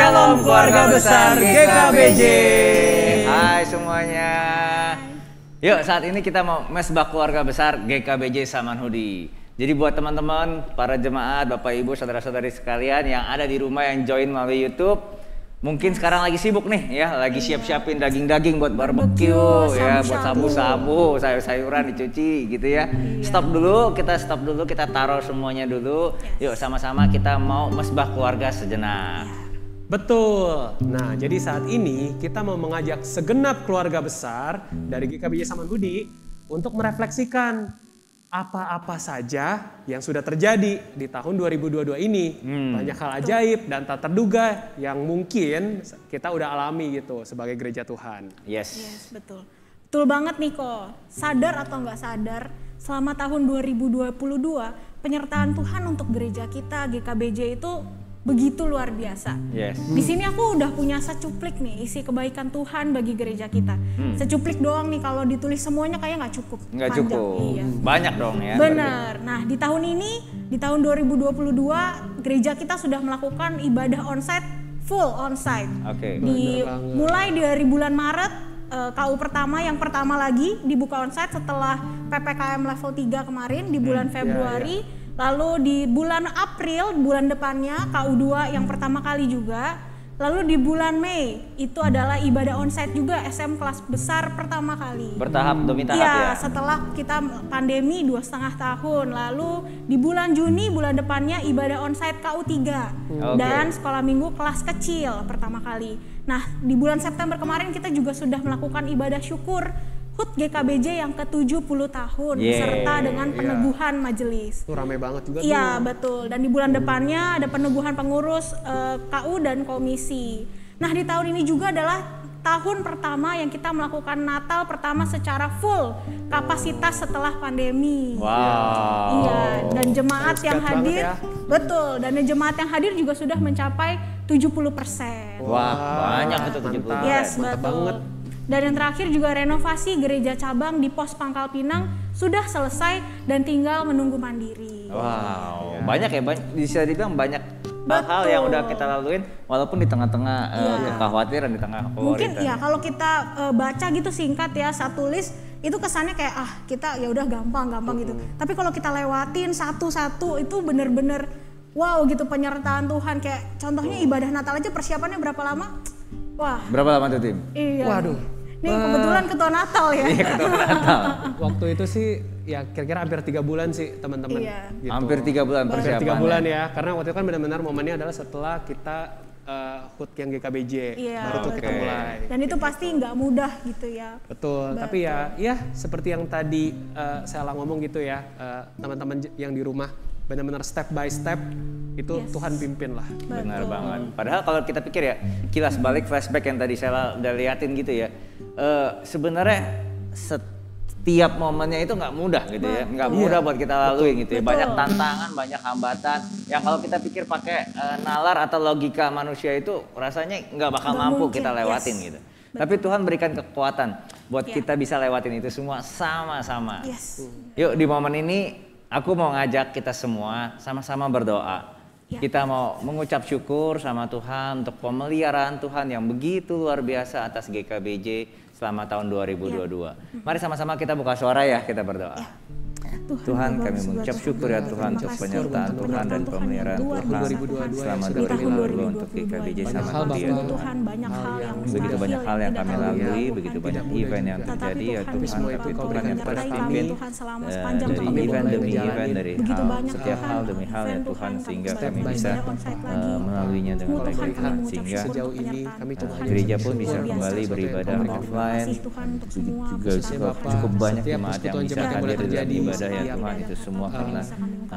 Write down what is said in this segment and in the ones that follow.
Shalom keluarga besar GKBJ. Hai semuanya. Yuk saat ini kita mau mesbah keluarga besar GKBJ Samanhudi. Jadi buat teman-teman, para jemaat, Bapak Ibu, saudara-saudari sekalian yang ada di rumah yang join melalui YouTube, mungkin sekarang lagi sibuk nih ya, lagi siap-siapin daging-daging buat barbecue ya, buat sabu-sabu, sayur-sayuran dicuci gitu ya. Stop dulu, kita taruh semuanya dulu. Yuk sama-sama kita mau mesbah keluarga sejenak. Betul. Nah, jadi saat ini kita mau mengajak segenap keluarga besar dari GKBJ Samanhudi untuk merefleksikan apa-apa saja yang sudah terjadi di tahun 2022 ini. Banyak hal ajaib dan tak terduga yang mungkin kita udah alami gitu sebagai gereja Tuhan. Yes, betul. Betul banget nih kok. Sadar atau nggak sadar, selama tahun 2022 penyertaan Tuhan untuk gereja kita GKBJ itu begitu luar biasa. Yes. Di sini aku udah punya secuplik nih isi kebaikan Tuhan bagi gereja kita. Secuplik doang nih, kalau ditulis semuanya kayak nggak cukup. Nggak Panjang. cukup. Iya. Banyak dong ya. Benar. Nah, di tahun ini, di tahun 2022 gereja kita sudah melakukan ibadah onsite, full onsite. Oke. Mulai dari bulan Maret, KU pertama yang pertama lagi dibuka onsite setelah PPKM level 3 kemarin di bulan Februari. Lalu di bulan April, bulan depannya KU2 yang pertama kali juga. Lalu di bulan Mei itu adalah ibadah onsite juga SM kelas besar pertama kali. Bertahap demi tahap Iya, ya. setelah kita pandemi 2,5 tahun. Lalu di bulan Juni bulan depannya ibadah onsite KU3 dan sekolah minggu kelas kecil pertama kali. Nah, di bulan September kemarin kita juga sudah melakukan ibadah syukur HUT GKBJ yang ke-70 tahun serta dengan peneguhan majelis. Itu ramai banget juga. Iya, betul. Dan di bulan depannya ada peneguhan pengurus KU dan komisi. Nah, di tahun ini juga adalah tahun pertama yang kita melakukan Natal pertama secara full kapasitas setelah pandemi. Wow. Iya, dan jemaat yang hadir betul, dan jemaat yang hadir juga sudah mencapai 70%. Wah, banyak itu 70%. Yes, betul. Dan yang terakhir juga renovasi gereja cabang di Pos Pangkal Pinang sudah selesai dan tinggal menunggu mandiri. Wow, banyak ya, bisa dibilang banyak hal yang udah kita laluin walaupun di tengah-tengah kekhawatiran, di tengah kekhawatiran. Mungkin ya kalau kita baca gitu singkat ya satu list itu kesannya kayak kita ya udah gampang gitu. Tapi kalau kita lewatin satu-satu itu bener-bener wow gitu penyertaan Tuhan. Kayak contohnya ibadah Natal aja persiapannya berapa lama? Wah. Berapa lama tuh tim? Iya. Waduh. Ini kebetulan ketua Natal ya. Iya, ketua Natal. Waktu itu sih ya kira-kira hampir 3 bulan sih teman-teman. Iya. Gitu. Hampir 3 bulan persiapan. Hampir 3 bulan ya, karena waktu itu kan benar-benar momennya adalah setelah kita HUT yang GKBJ, baru tuh kita mulai. Dan itu pasti nggak mudah gitu ya. Betul. Tapi ya seperti yang tadi saya ngomong gitu ya, teman-teman yang di rumah benar-benar step by step itu Tuhan pimpin lah. Benar banget. Padahal kalau kita pikir ya, kilas balik flashback yang tadi saya udah liatin gitu ya, sebenarnya setiap momennya itu nggak mudah gitu ya, nggak mudah buat kita lalui gitu ya. Banyak tantangan, banyak hambatan yang kalau kita pikir pakai nalar atau logika manusia itu rasanya nggak bakal mampu kita lewatin gitu. Tapi Tuhan berikan kekuatan buat kita bisa lewatin itu semua sama-sama. Yuk di momen ini aku mau ngajak kita semua sama-sama berdoa. Kita mau mengucap syukur sama Tuhan untuk pemeliharaan Tuhan yang begitu luar biasa atas GKBJ selama tahun 2022. Mari sama-sama kita buka suara ya, kita berdoa. Tuhan kami mengucap syukur ya Tuhan untuk penyertaan Tuhan dan pemeliharaan Tuhan selama 2022 untuk GKBJ Samanhudi ya Tuhan. Begitu banyak hal yang kami lalui, begitu banyak event yang terjadi ya Tuhan. Tapi Tuhan yang terus pimpin dari event demi event, dari setiap hal demi hal ya Tuhan, sehingga kami bisa melaluinya dengan baik Tuhan. Sehingga gereja pun bisa kembali beribadah offline. Juga cukup banyak jemaat yang bisa hadir dalam ibadah ya Tuhan, itu semua karena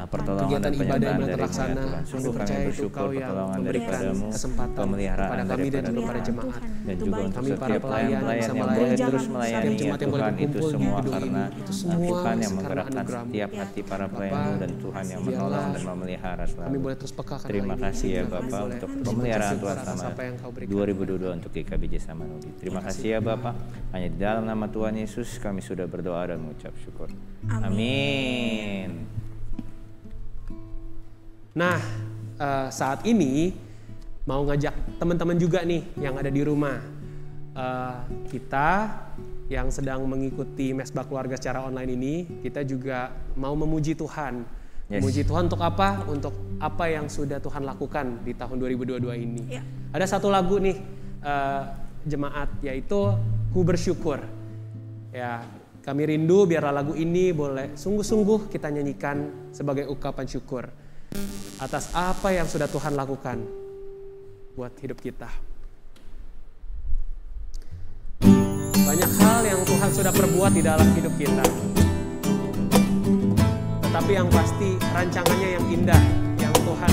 pertolongan dan penyertaan dari ya Tuhan. Sungguh kami bersyukur pertolongan daripadamu, pemeliharaan daripada jemaat, dan juga untuk setiap pelayan-pelayan yang boleh terus melayani ya Tuhan, itu semua karena Tuhan yang menggerakkan setiap hati para pelayan-Mu dan Tuhan yang menolong dan memelihara selalu. Terima kasih ya Bapa untuk pemeliharaan Tuhan selama 2022 untuk GKBJ Samanhudi. Terima kasih ya Bapa, hanya di dalam nama Tuhan Yesus kami sudah berdoa dan mengucap syukur. Amin. Nah, saat ini mau ngajak teman-teman juga nih yang ada di rumah. Kita yang sedang mengikuti Mesbah Keluarga secara online ini, kita juga mau memuji Tuhan. Memuji Tuhan untuk apa? Untuk apa yang sudah Tuhan lakukan di tahun 2022 ini. Ada satu lagu nih jemaat, yaitu Ku Bersyukur. Ya, kami rindu biarlah lagu ini boleh sungguh-sungguh kita nyanyikan sebagai ungkapan syukur atas apa yang sudah Tuhan lakukan buat hidup kita. Banyak hal yang Tuhan sudah perbuat di dalam hidup kita. Tetapi yang pasti rancangannya yang indah yang Tuhan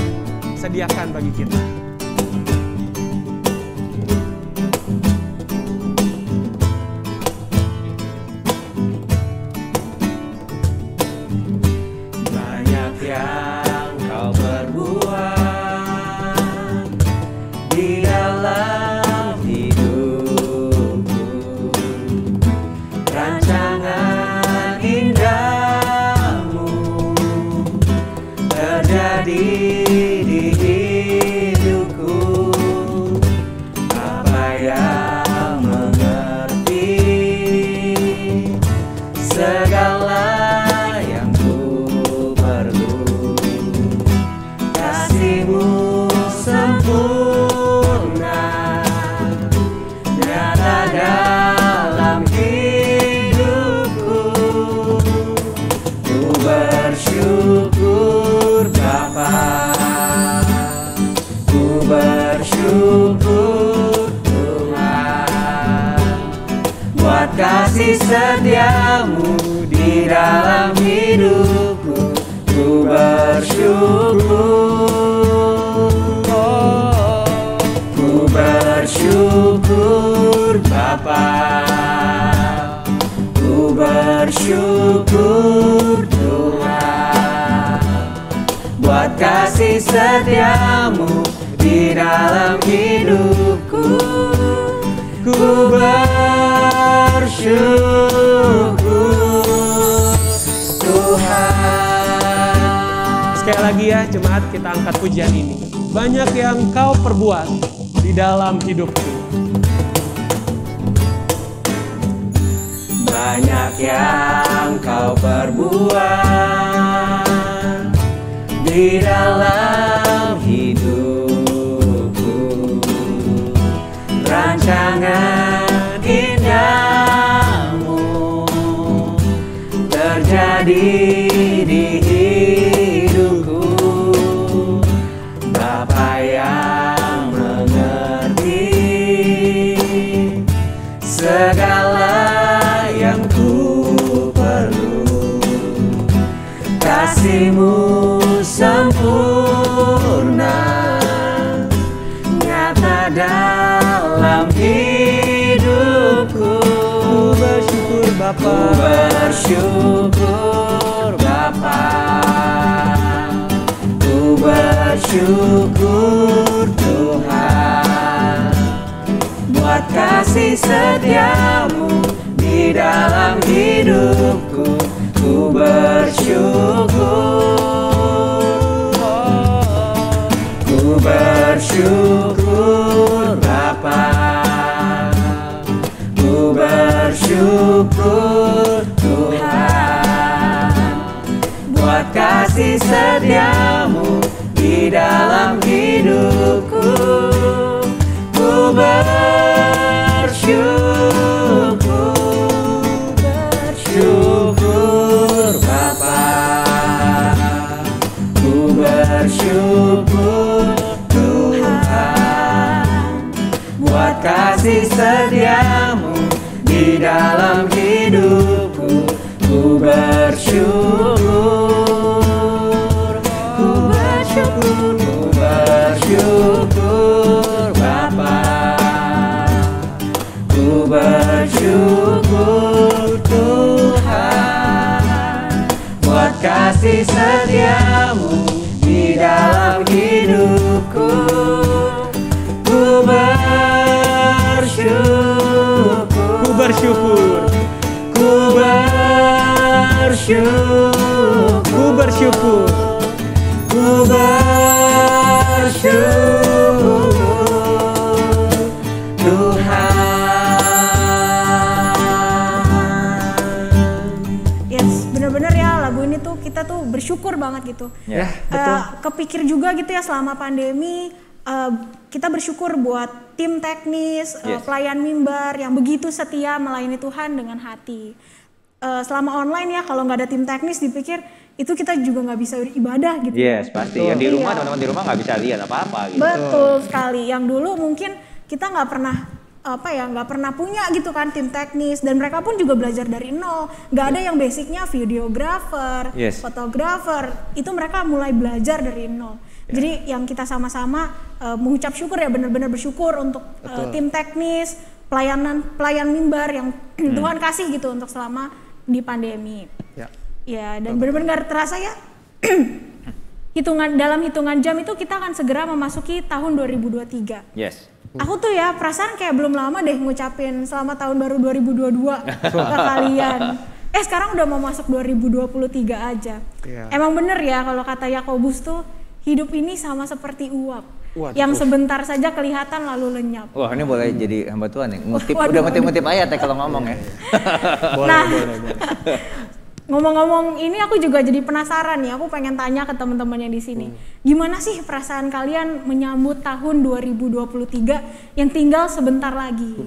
sediakan bagi kita. Banyak yang Kau perbuat di dalam hidupku, rancangan indahmu terjadi di hidupku. Apa yang mengerti segala yang ku perlu, kasih-Mu sempurna nyata dalam hidupku. Ku bersyukur Bapa, ku bersyukur Tuhan, buat kasih setia-Mu di dalam hidupku. Ku bersyukur, ku bersyukur Bapa, ku bersyukur Tuhan, buat kasih setia-Mu di dalam hidupku. Ku bersyukur Tuhan. Sekali lagi ya jemaat, kita angkat pujian ini. Banyak yang Kau perbuat di dalam hidupku. Banyak yang Kau perbuat di dalam hidupku, rancangan indahmu terjadi di hidupku. Bapa yang mengerti segala yang ku perlu, kasih-Mu sempurna nyata dalam hidupku. Ku bersyukur Bapa, ku bersyukur Bapa, ku bersyukur Tuhan, buat kasih setia-Mu di dalam hidupku. Ku bersyukur, ku bersyukur Bapa, ku bersyukur Tuhan, buat kasih setia-Mu di dalam hidupku. Ku bersyukur Bapa, ku bersyukur Tuhan, buat kasih setia-Mu di dalam hidupku. Ku bersyukur, ku bersyukur, ku bersyukur Bapa, ku bersyukur Tuhan, buat kasih setia-Mu di dalam hidupku. Ku bersyukur, ku bersyukur, ku bersyukur, ku bersyukur, ku bersyukur bersyukur banget gitu. Ya, Kepikir juga gitu ya selama pandemi kita bersyukur buat tim teknis, pelayan mimbar yang begitu setia melayani Tuhan dengan hati. Selama online ya kalau nggak ada tim teknis dipikir itu kita juga nggak bisa ibadah gitu. Yes, pasti. Yang di rumah, teman-teman di rumah nggak bisa lihat apa-apa gitu. Betul sekali. Yang dulu mungkin kita nggak pernah punya gitu kan tim teknis, dan mereka pun juga belajar dari nol. Nggak ada yang basicnya videographer, fotografer, itu mereka mulai belajar dari nol. Jadi yang kita sama-sama mengucap syukur ya, benar-benar bersyukur untuk tim teknis, pelayan mimbar yang Tuhan kasih gitu untuk selama di pandemi. Ya, dan benar-benar nggak terasa ya. Dalam hitungan jam itu kita akan segera memasuki tahun 2023. Yes. Aku tuh ya perasaan kayak belum lama deh ngucapin selamat tahun baru 2022 ke kalian. Sekarang udah mau masuk 2023 aja. Emang bener ya kalau kata Yakobus tuh, hidup ini sama seperti uap. Yang sebentar saja kelihatan lalu lenyap. Wah, ini boleh jadi hamba Tuhan nih. Udah ngutip ayat ya kalau ngomong ya. boleh. Ngomong-ngomong ini aku juga jadi penasaran nih, aku pengen tanya ke teman-teman yang di sini. Gimana sih perasaan kalian menyambut tahun 2023 yang tinggal sebentar lagi?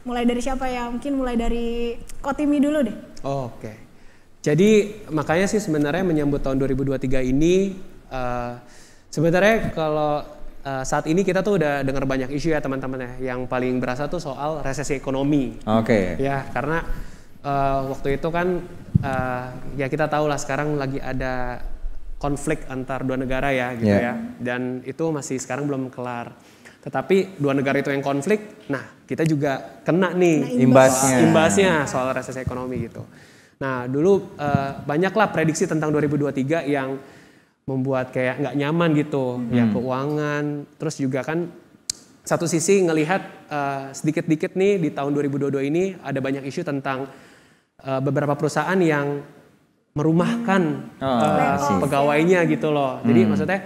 Mulai dari siapa ya? Mungkin mulai dari Kotimi dulu deh. Oke. Jadi makanya sih sebenarnya menyambut tahun 2023 ini sebenarnya kalau saat ini kita tuh udah dengar banyak isu ya teman-teman ya. Yang paling berasa tuh soal resesi ekonomi. Ya, karena waktu itu kan ya kita tahu lah sekarang lagi ada konflik antar dua negara ya gitu ya, dan itu masih sekarang belum kelar. Tetapi dua negara itu yang konflik, nah kita juga kena nih imbasnya soal resesi ekonomi gitu. Nah dulu banyaklah prediksi tentang 2023 yang membuat kayak nggak nyaman gitu ya, keuangan, terus juga kan satu sisi ngelihat sedikit-dikit nih di tahun 2022 ini ada banyak isu tentang beberapa perusahaan yang merumahkan pegawainya gitu loh. Jadi maksudnya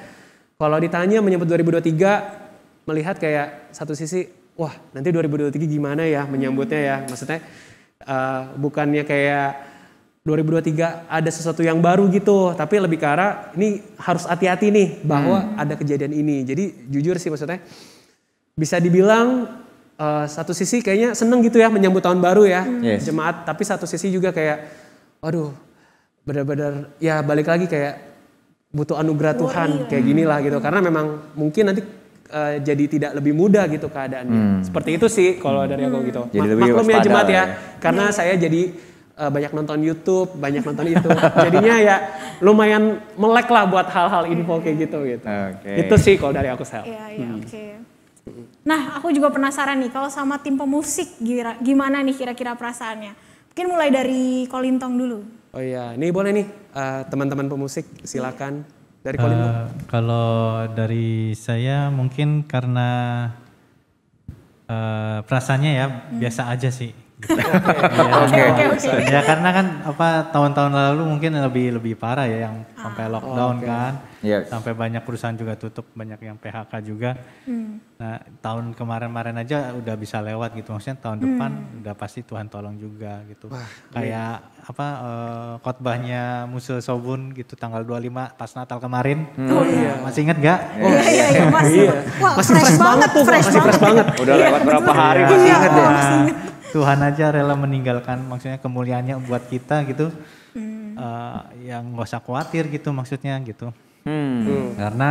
kalau ditanya menyebut 2023, melihat kayak satu sisi, wah nanti 2023 gimana ya menyambutnya ya. Maksudnya bukannya kayak 2023 ada sesuatu yang baru gitu, tapi lebih ke arah ini harus hati-hati nih bahwa ada kejadian ini. Jadi jujur sih maksudnya bisa dibilang satu sisi kayaknya seneng gitu ya menyambut tahun baru ya jemaat, tapi satu sisi juga kayak aduh benar-benar ya balik lagi kayak butuh anugerah Tuhan kayak gini lah gitu, karena memang mungkin nanti jadi tidak lebih mudah gitu keadaannya. Seperti itu sih kalau dari aku gitu. Maklum ya jemaat ya, karena saya jadi banyak nonton YouTube, banyak nonton itu, jadinya ya lumayan melek lah buat hal-hal info kayak gitu. Itu sih kalau dari aku Sel. Nah, aku juga penasaran nih kalau sama tim pemusik gimana nih kira-kira perasaannya? Mungkin mulai dari Kolintong dulu. Oh iya, ini boleh nih teman-teman pemusik silakan dari Kolintong. Kalau dari saya mungkin karena perasaannya ya biasa aja sih. Oke. Ya karena kan tahun-tahun lalu mungkin lebih parah ya yang sampai lockdown kan. Sampai banyak perusahaan juga tutup, banyak yang PHK juga. Nah, tahun kemarin aja udah bisa lewat gitu. Maksudnya tahun depan udah pasti Tuhan tolong juga gitu. Kayak khotbahnya Musul Sobun gitu tanggal 25 pas Natal kemarin. Masih inget gak? Iya, masih fresh banget tuh, masih fresh banget. Udah lewat berapa hari masih inget ya. Tuhan aja rela meninggalkan maksudnya kemuliaannya buat kita gitu. Yang gak usah khawatir gitu maksudnya gitu. Karena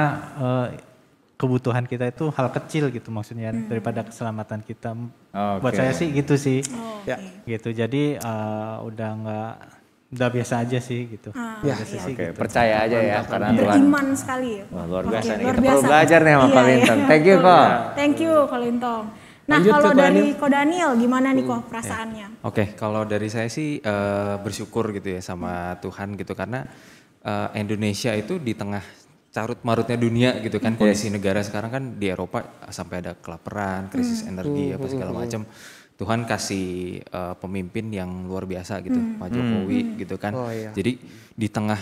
kebutuhan kita itu hal kecil gitu maksudnya daripada keselamatan kita. Buat saya sih gitu sih. Gitu. Jadi udah biasa aja sih gitu. Gitu. Percaya aja ya karena Tuhan. Beriman sekali ya. Wah, luar biasa nih. Kita perlu belajar nih sama Kolintong. Thank you kok. Thank you Kolintong. Nah, kalau dari Ko Daniel gimana nih kok perasaannya? Oke, kalau dari saya sih bersyukur gitu ya sama Tuhan gitu, karena Indonesia itu di tengah carut marutnya dunia gitu kan, kondisi negara sekarang kan di Eropa sampai ada kelaparan, krisis energi apa segala macam. Tuhan kasih pemimpin yang luar biasa gitu, Pak Jokowi gitu kan. Jadi di tengah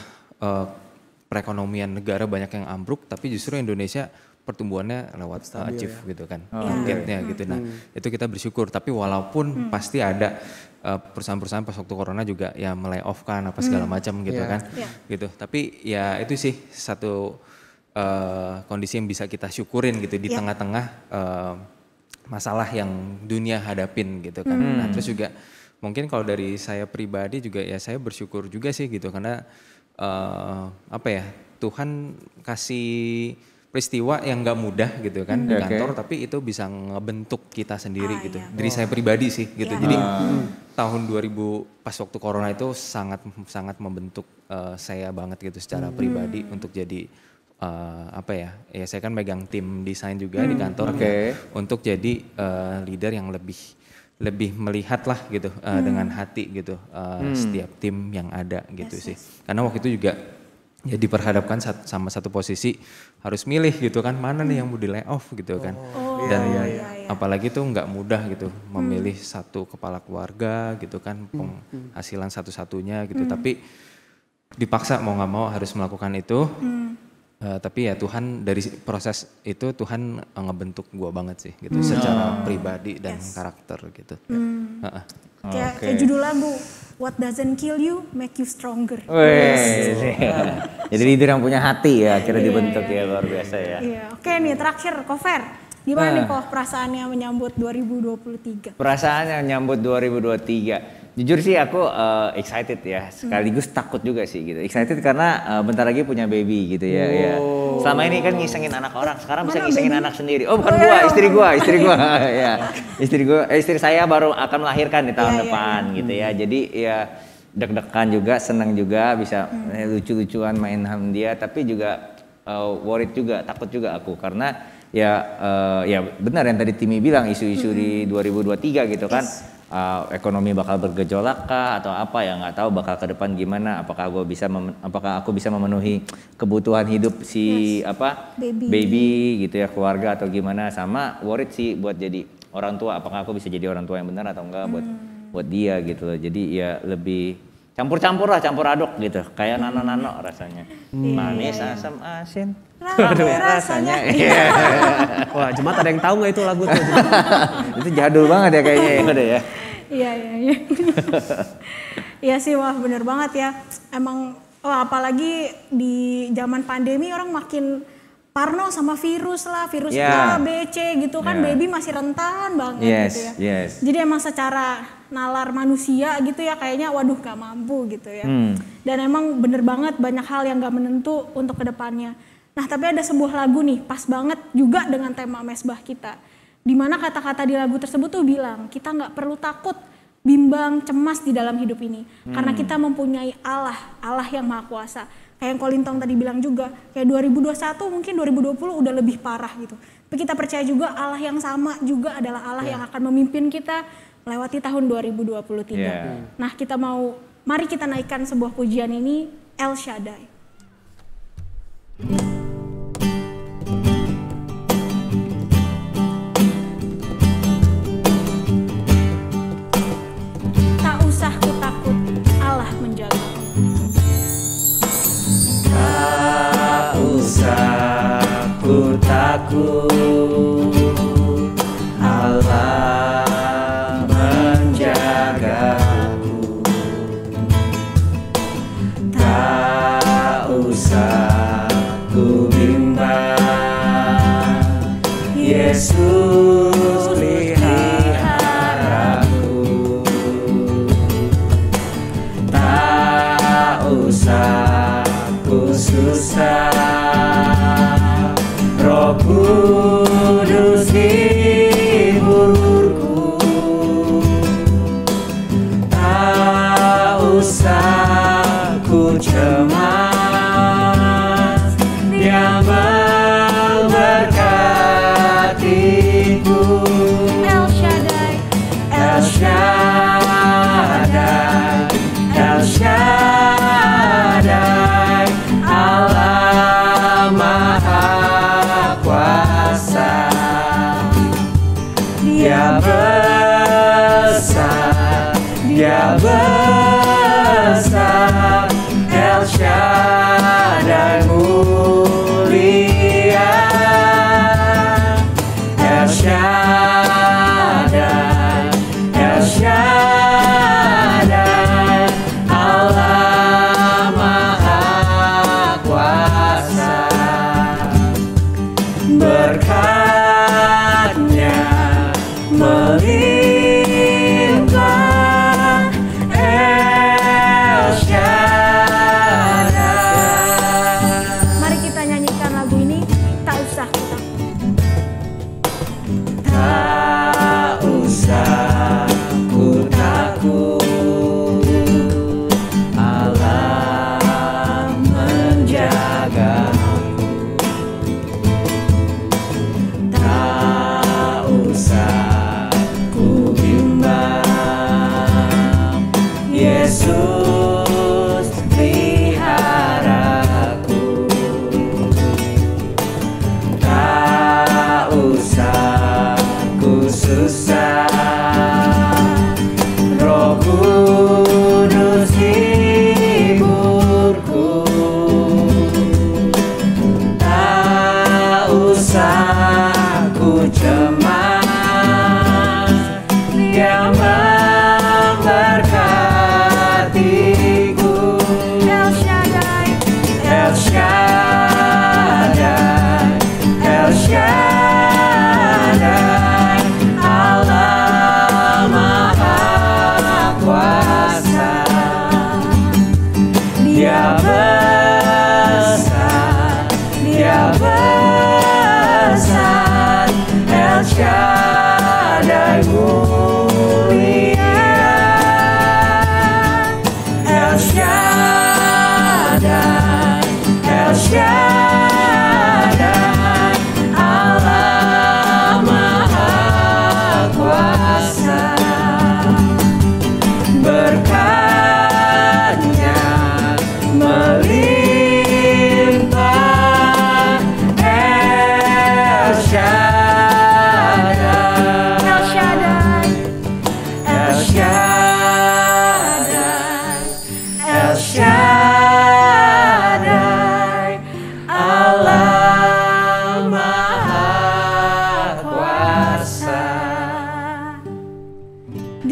perekonomian negara banyak yang ambruk, tapi justru Indonesia pertumbuhannya lewat achieve gitu kan, targetnya gitu. Nah itu kita bersyukur, tapi walaupun pasti ada perusahaan-perusahaan pas waktu corona juga ya melay off kan apa segala macam gitu kan. Gitu. Tapi ya itu sih satu kondisi yang bisa kita syukurin gitu di tengah-tengah masalah yang dunia hadapin gitu kan. Nah terus juga mungkin kalau dari saya pribadi juga ya saya bersyukur juga sih gitu karena apa ya Tuhan kasih peristiwa yang nggak mudah gitu kan di kantor tapi itu bisa ngebentuk kita sendiri gitu. Dari saya pribadi sih gitu. Jadi tahun 2000 pas waktu corona itu sangat membentuk saya banget gitu secara pribadi untuk jadi apa ya saya kan megang tim desain juga di kantor untuk jadi leader yang lebih melihat lah gitu dengan hati gitu setiap tim yang ada gitu sih. Karena waktu itu juga ya diperhadapkan sama satu posisi harus milih gitu kan mana nih yang mau di layoff gitu kan. Dan apalagi tuh nggak mudah gitu memilih satu kepala keluarga gitu kan penghasilan satu-satunya gitu. Tapi dipaksa mau nggak mau harus melakukan itu. Tapi ya Tuhan dari proses itu Tuhan ngebentuk gua banget sih gitu secara pribadi dan karakter gitu. Kayak judul lagu What doesn't kill you make you stronger. Jadi leader yang punya hati ya akhirnya dibentuk ya luar biasa ya. Oke nih terakhir Kofer. Gimana nih kok perasaannya menyambut 2023? Perasaannya menyambut 2023. Jujur sih aku excited ya, sekaligus takut juga sih gitu. Excited karena bentar lagi punya baby gitu ya. Selama ini kan ngisengin anak orang, sekarang bisa ngisengin anak sendiri. Oh bukan istri gua ya. Istri saya baru akan melahirkan di tahun depan gitu ya. Jadi ya deg-degan juga, senang juga bisa lucu-lucuan main sama dia, tapi juga worried juga, takut juga aku karena ya benar yang tadi Timi bilang isu-isu di 2023 gitu kan. Ekonomi bakal bergejolak kah atau apa ya nggak tahu bakal ke depan gimana, apakah aku bisa memenuhi kebutuhan hidup si baby gitu ya, keluarga atau gimana, sama worried sih buat jadi orang tua, apakah aku bisa jadi orang tua yang benar atau enggak buat dia gitu loh. Jadi ya lebih campur-campur lah, campur aduk gitu kayak nano-nano rasanya. Manis asam asin rasanya. Wah jemaat ada yang tahu nggak itu lagu tuh? Itu jadul banget ya kayaknya udah ya. Iya. Iya sih, wah bener banget ya. Emang apalagi di zaman pandemi orang makin parno sama virus lah, virus A, B, C gitu kan, baby masih rentan banget gitu ya. Jadi emang secara nalar manusia gitu ya kayaknya waduh gak mampu gitu ya. Dan emang bener banget banyak hal yang gak menentu untuk kedepannya. Nah tapi ada sebuah lagu nih pas banget juga dengan tema mesbah kita. Dimana kata-kata di lagu tersebut tuh bilang kita gak perlu takut, bimbang, cemas di dalam hidup ini. Karena kita mempunyai Allah yang Maha Kuasa. Kayak yang Kolintong tadi bilang juga, kayak 2021 mungkin 2020 udah lebih parah gitu. Tapi kita percaya juga Allah yang sama juga adalah Allah yang akan memimpin kita melewati tahun 2023. Nah mari kita naikkan sebuah pujian ini, El Shaddai. Tak usah ku takut, Allah menjaga. Tak usah ku takut, Allah menjagaku. Tak usah ku bimbang, Yesus pelihara aku. Tak usah ku susah, Roh Kudus hiburku. Tak usah ku cemas, Dia memberkatiku. El Shaddai, El Shaddai, El Shaddai, Allah Maha Kuasa. Dia besar, Dia besar, El Shaddai mulia. El Shaddai, El Shaddai,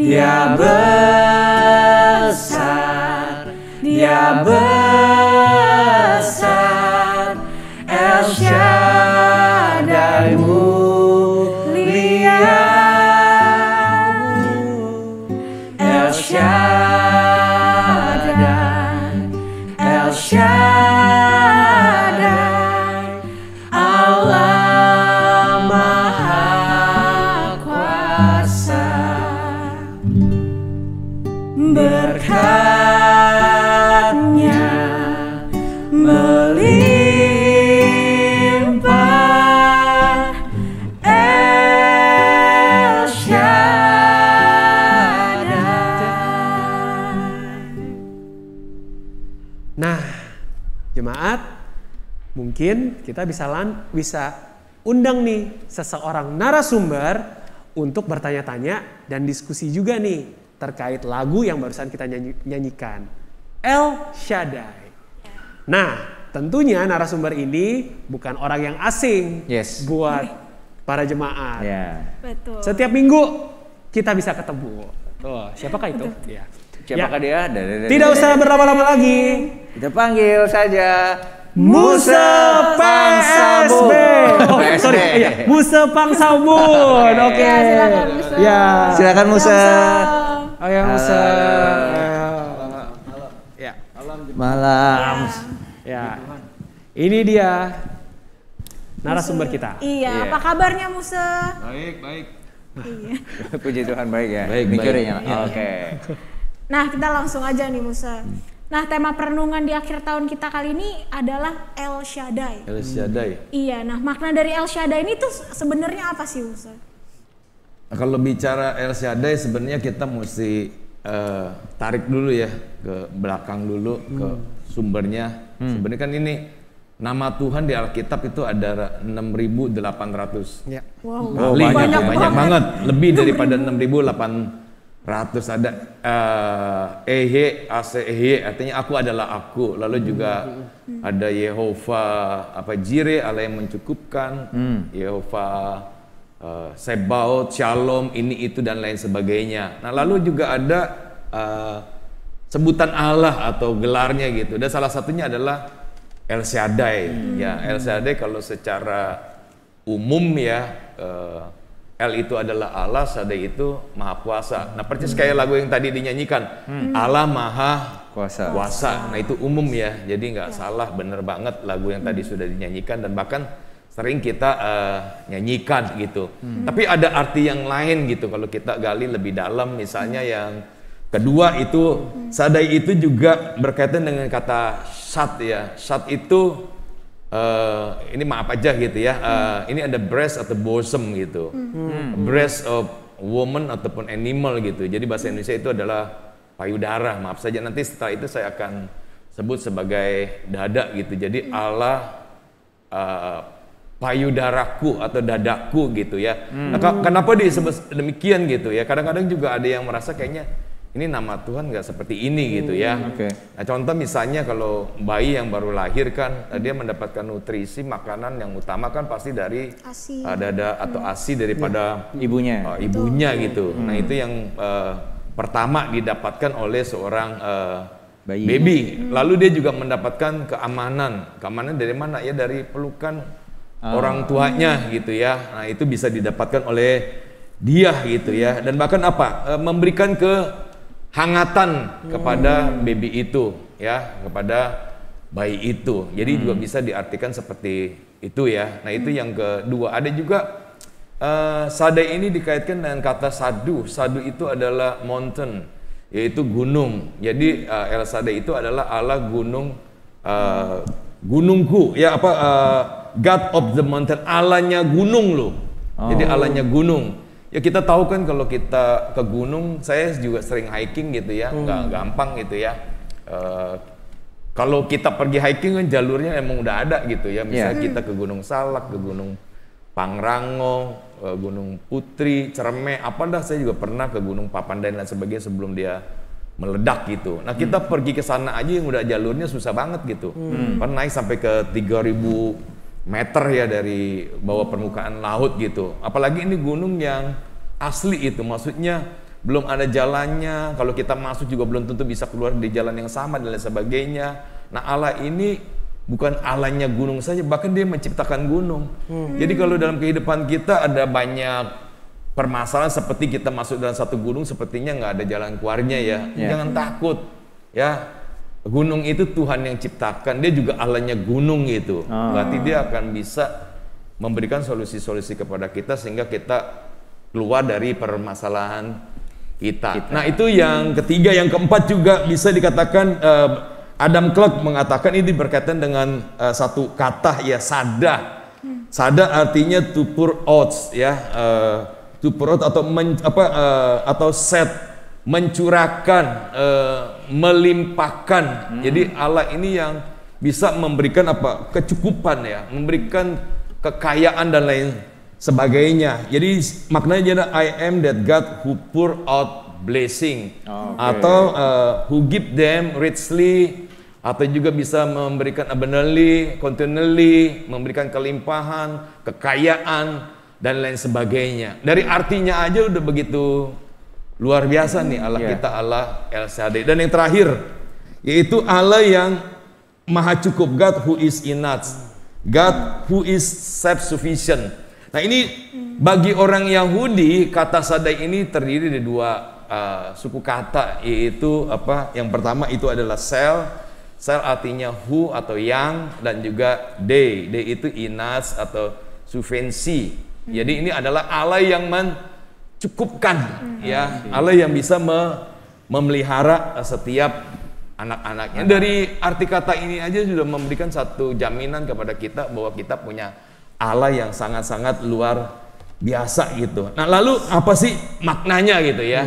Dia besar, Dia besar, El Shaddai mulia, El Shaddai, El Shaddai, Allah Maha Kuasa. Berkat-Nya melimpah, El Shaddai. Nah, jemaat, mungkin kita bisa undang nih seseorang narasumber untuk bertanya-tanya dan diskusi juga nih terkait lagu yang barusan kita nyanyikan, El Shaddai. Nah, tentunya narasumber ini bukan orang yang asing buat para jemaat. Betul. Setiap minggu kita bisa ketemu. Tuh, siapakah itu? Ya. Siapakah dia? Tidak usah berlama-lama lagi. Kita panggil saja Muse PSB. Muse Pangsabun. Oke. Silakan Muse. Ya. Silakan Muse. Ayo Muse. Ya. Malam. Ya. Ini dia narasumber kita. Iya, apa kabarnya Muse? Baik. Iya. Puji Tuhan baik ya. Baik. Oke. Nah, kita langsung aja nih Muse. Nah, tema perenungan di akhir tahun kita kali ini adalah El Shaddai. El Shaddai. Iya, nah makna dari El Shaddai ini tuh sebenarnya apa sih Muse? Nah, kalau bicara El Shaddai sebenarnya kita mesti tarik dulu ya ke belakang dulu ke sumbernya. Sebenarnya kan ini nama Tuhan di Alkitab itu ada 6.800. Ya. Wow, Banyak banget. banget. Lebih daripada 6.800 ada Ehe, Asehe, artinya aku adalah aku. Lalu juga ada Yehova Jireh, Allah yang mencukupkan, Yehova Sebaot, Shalom, ini itu dan lain sebagainya. Nah, lalu juga ada sebutan Allah atau gelarnya gitu. Dan salah satunya adalah El Shaddai. Ya, El Shaddai kalau secara umum ya, El itu adalah Allah, Shaddai itu Maha Kuasa. Nah, persis kayak lagu yang tadi dinyanyikan, Allah Maha Kuasa. Nah, itu umum ya. Jadi nggak salah, bener banget lagu yang tadi sudah dinyanyikan dan bahkan sering kita nyanyikan gitu. Tapi ada arti yang lain gitu kalau kita gali lebih dalam. Misalnya yang kedua itu Shaddai itu juga berkaitan dengan kata Shad ya. Shad itu ini maaf aja gitu ya. Ini ada breast atau bosom gitu. Breast of woman ataupun animal gitu. Jadi bahasa Indonesia itu adalah payudara. Maaf saja, nanti setelah itu saya akan sebut sebagai dada gitu. Jadi Allah payudaraku atau dadaku gitu ya. Nah, kenapa disebut demikian gitu ya? Kadang-kadang juga ada yang merasa kayaknya ini nama Tuhan nggak seperti ini gitu ya. Nah, contoh misalnya kalau bayi yang baru lahir kan dia mendapatkan nutrisi makanan yang utama kan pasti dari dada atau ASI daripada ibunya gitu. Nah, itu yang pertama didapatkan oleh seorang baby. Lalu dia juga mendapatkan keamanan. Keamanan dari mana ya? Dari pelukan orang tuanya gitu ya. Nah, itu bisa didapatkan oleh dia gitu ya. Dan bahkan apa? Memberikan kehangatan kepada baby itu ya, kepada bayi itu. Jadi juga bisa diartikan seperti itu ya. Nah, itu yang kedua. Ada juga Shaddai ini dikaitkan dengan kata sadu. Sadu itu adalah mountain, yaitu gunung. Jadi El Shaddai itu adalah Allah gunung, gunungku ya, God of the mountain, Allahnya gunung loh. Jadi Allahnya gunung. Ya kita tahu kan kalau kita ke gunung, saya juga sering hiking gitu ya, nggak gampang gitu ya. Kalau kita pergi hiking kan jalurnya emang udah ada gitu ya. Misalnya kita ke Gunung Salak, ke Gunung Pangrango, Gunung Putri, Cerme, apa dah, saya juga pernah ke Gunung Papandayan dan sebagainya sebelum dia meledak gitu. Nah, kita pergi ke sana aja yang udah jalurnya susah banget gitu. Kan naik sampai ke 3.000 meter ya dari bawah permukaan laut gitu. Apalagi ini gunung yang asli itu, maksudnya belum ada jalannya. Kalau kita masuk juga belum tentu bisa keluar di jalan yang sama dan lain sebagainya. Nah, Allah ini bukan Allahnya gunung saja, bahkan dia menciptakan gunung. Jadi kalau dalam kehidupan kita ada banyak permasalahan seperti kita masuk dalam satu gunung, sepertinya nggak ada jalan keluarnya ya. Jangan takut ya. Gunung itu Tuhan yang ciptakan, dia juga Allahnya gunung itu. Berarti dia akan bisa memberikan solusi-solusi kepada kita sehingga kita keluar dari permasalahan kita. Nah, itu yang ketiga. Yang keempat juga bisa dikatakan Adam Clarke mengatakan ini berkaitan dengan satu kata ya, sada. Sada artinya to pour out ya, to pour out atau set, mencurahkan, melimpahkan. Jadi Allah ini yang bisa memberikan kecukupan ya, memberikan kekayaan dan lain sebagainya. Jadi maknanya adalah I am that God who pour out blessing, atau who give them richly, atau juga bisa memberikan abundantly, continually, memberikan kelimpahan, kekayaan dan lain sebagainya. Dari artinya aja udah begitu luar biasa nih Allah kita, Allah El Shaddai. Dan yang terakhir yaitu Allah yang maha cukup, God who is enough, God who is self-sufficient. Nah, ini bagi orang Yahudi, kata Shaddai ini terdiri dari dua suku kata, yaitu yang pertama itu adalah sel artinya who atau yang, dan juga day itu enough atau sufficiency. Jadi ini adalah Allah yang mencukupkan ya, Allah yang bisa memelihara setiap anak-anaknya. Dari arti kata ini aja sudah memberikan satu jaminan kepada kita bahwa kita punya Allah yang sangat-sangat luar biasa gitu. Nah, lalu apa sih maknanya gitu ya?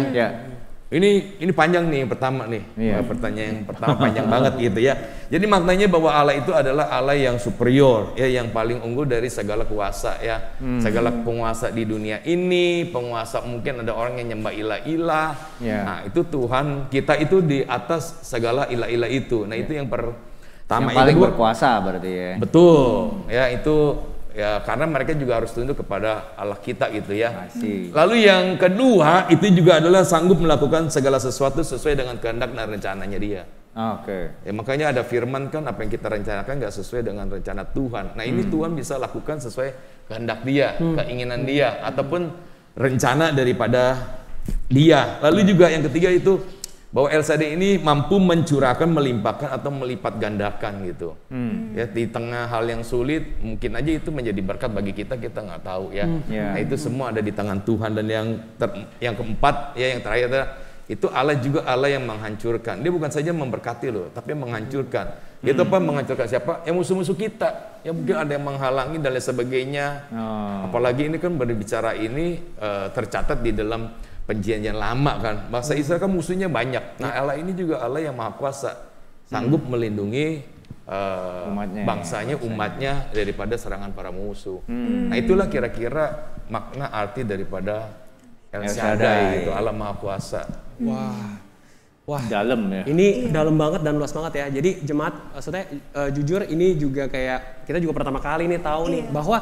Ini panjang nih yang pertama nih. Pertanyaan yang pertama panjang banget gitu ya. Jadi maknanya bahwa Allah itu adalah Allah yang superior ya, yang paling unggul dari segala kuasa ya. Segala penguasa di dunia ini, penguasa, mungkin ada orang yang nyembah ilah-ilah. Nah, itu Tuhan kita itu di atas segala ilah-ilah itu. Nah, itu yang pertama, yang paling berkuasa berarti ya. Betul. Ya, itu ya, karena mereka juga harus tunduk kepada Allah kita gitu ya. Lalu yang kedua itu juga adalah sanggup melakukan segala sesuatu sesuai dengan kehendak dan rencananya dia. Ya, makanya ada firman kan, apa yang kita rencanakan nggak sesuai dengan rencana Tuhan. Nah, ini Tuhan bisa lakukan sesuai kehendak dia, keinginan dia, ataupun rencana daripada dia. Lalu juga yang ketiga itu bahwa El Shaddai ini mampu mencurahkan, melimpahkan atau melipat gandakan gitu. Ya, di tengah hal yang sulit mungkin aja itu menjadi berkat bagi kita nggak tahu ya. Nah, itu semua ada di tangan Tuhan. Dan yang keempat ya, yang terakhir adalah itu Allah juga Allah yang menghancurkan. Dia bukan saja memberkati loh, tapi menghancurkan. Itu menghancurkan siapa? Yang musuh-musuh kita. Ya, mungkin ada yang menghalangi dan lain sebagainya. Apalagi ini kan berbicara ini tercatat di dalam Perjanjian Lama kan. Bangsa Israel kan musuhnya banyak. Nah, Allah ini juga Allah yang Maha Kuasa, sanggup melindungi bangsanya, umatnya daripada serangan para musuh. Nah, itulah kira-kira makna arti daripada El Shaddai itu, Allah Maha Kuasa. Wah, dalam ya. Ini dalam banget dan luas banget ya. Jadi jemaat, maksudnya jujur ini juga kayak kita juga pertama kali nih tahu nih bahwa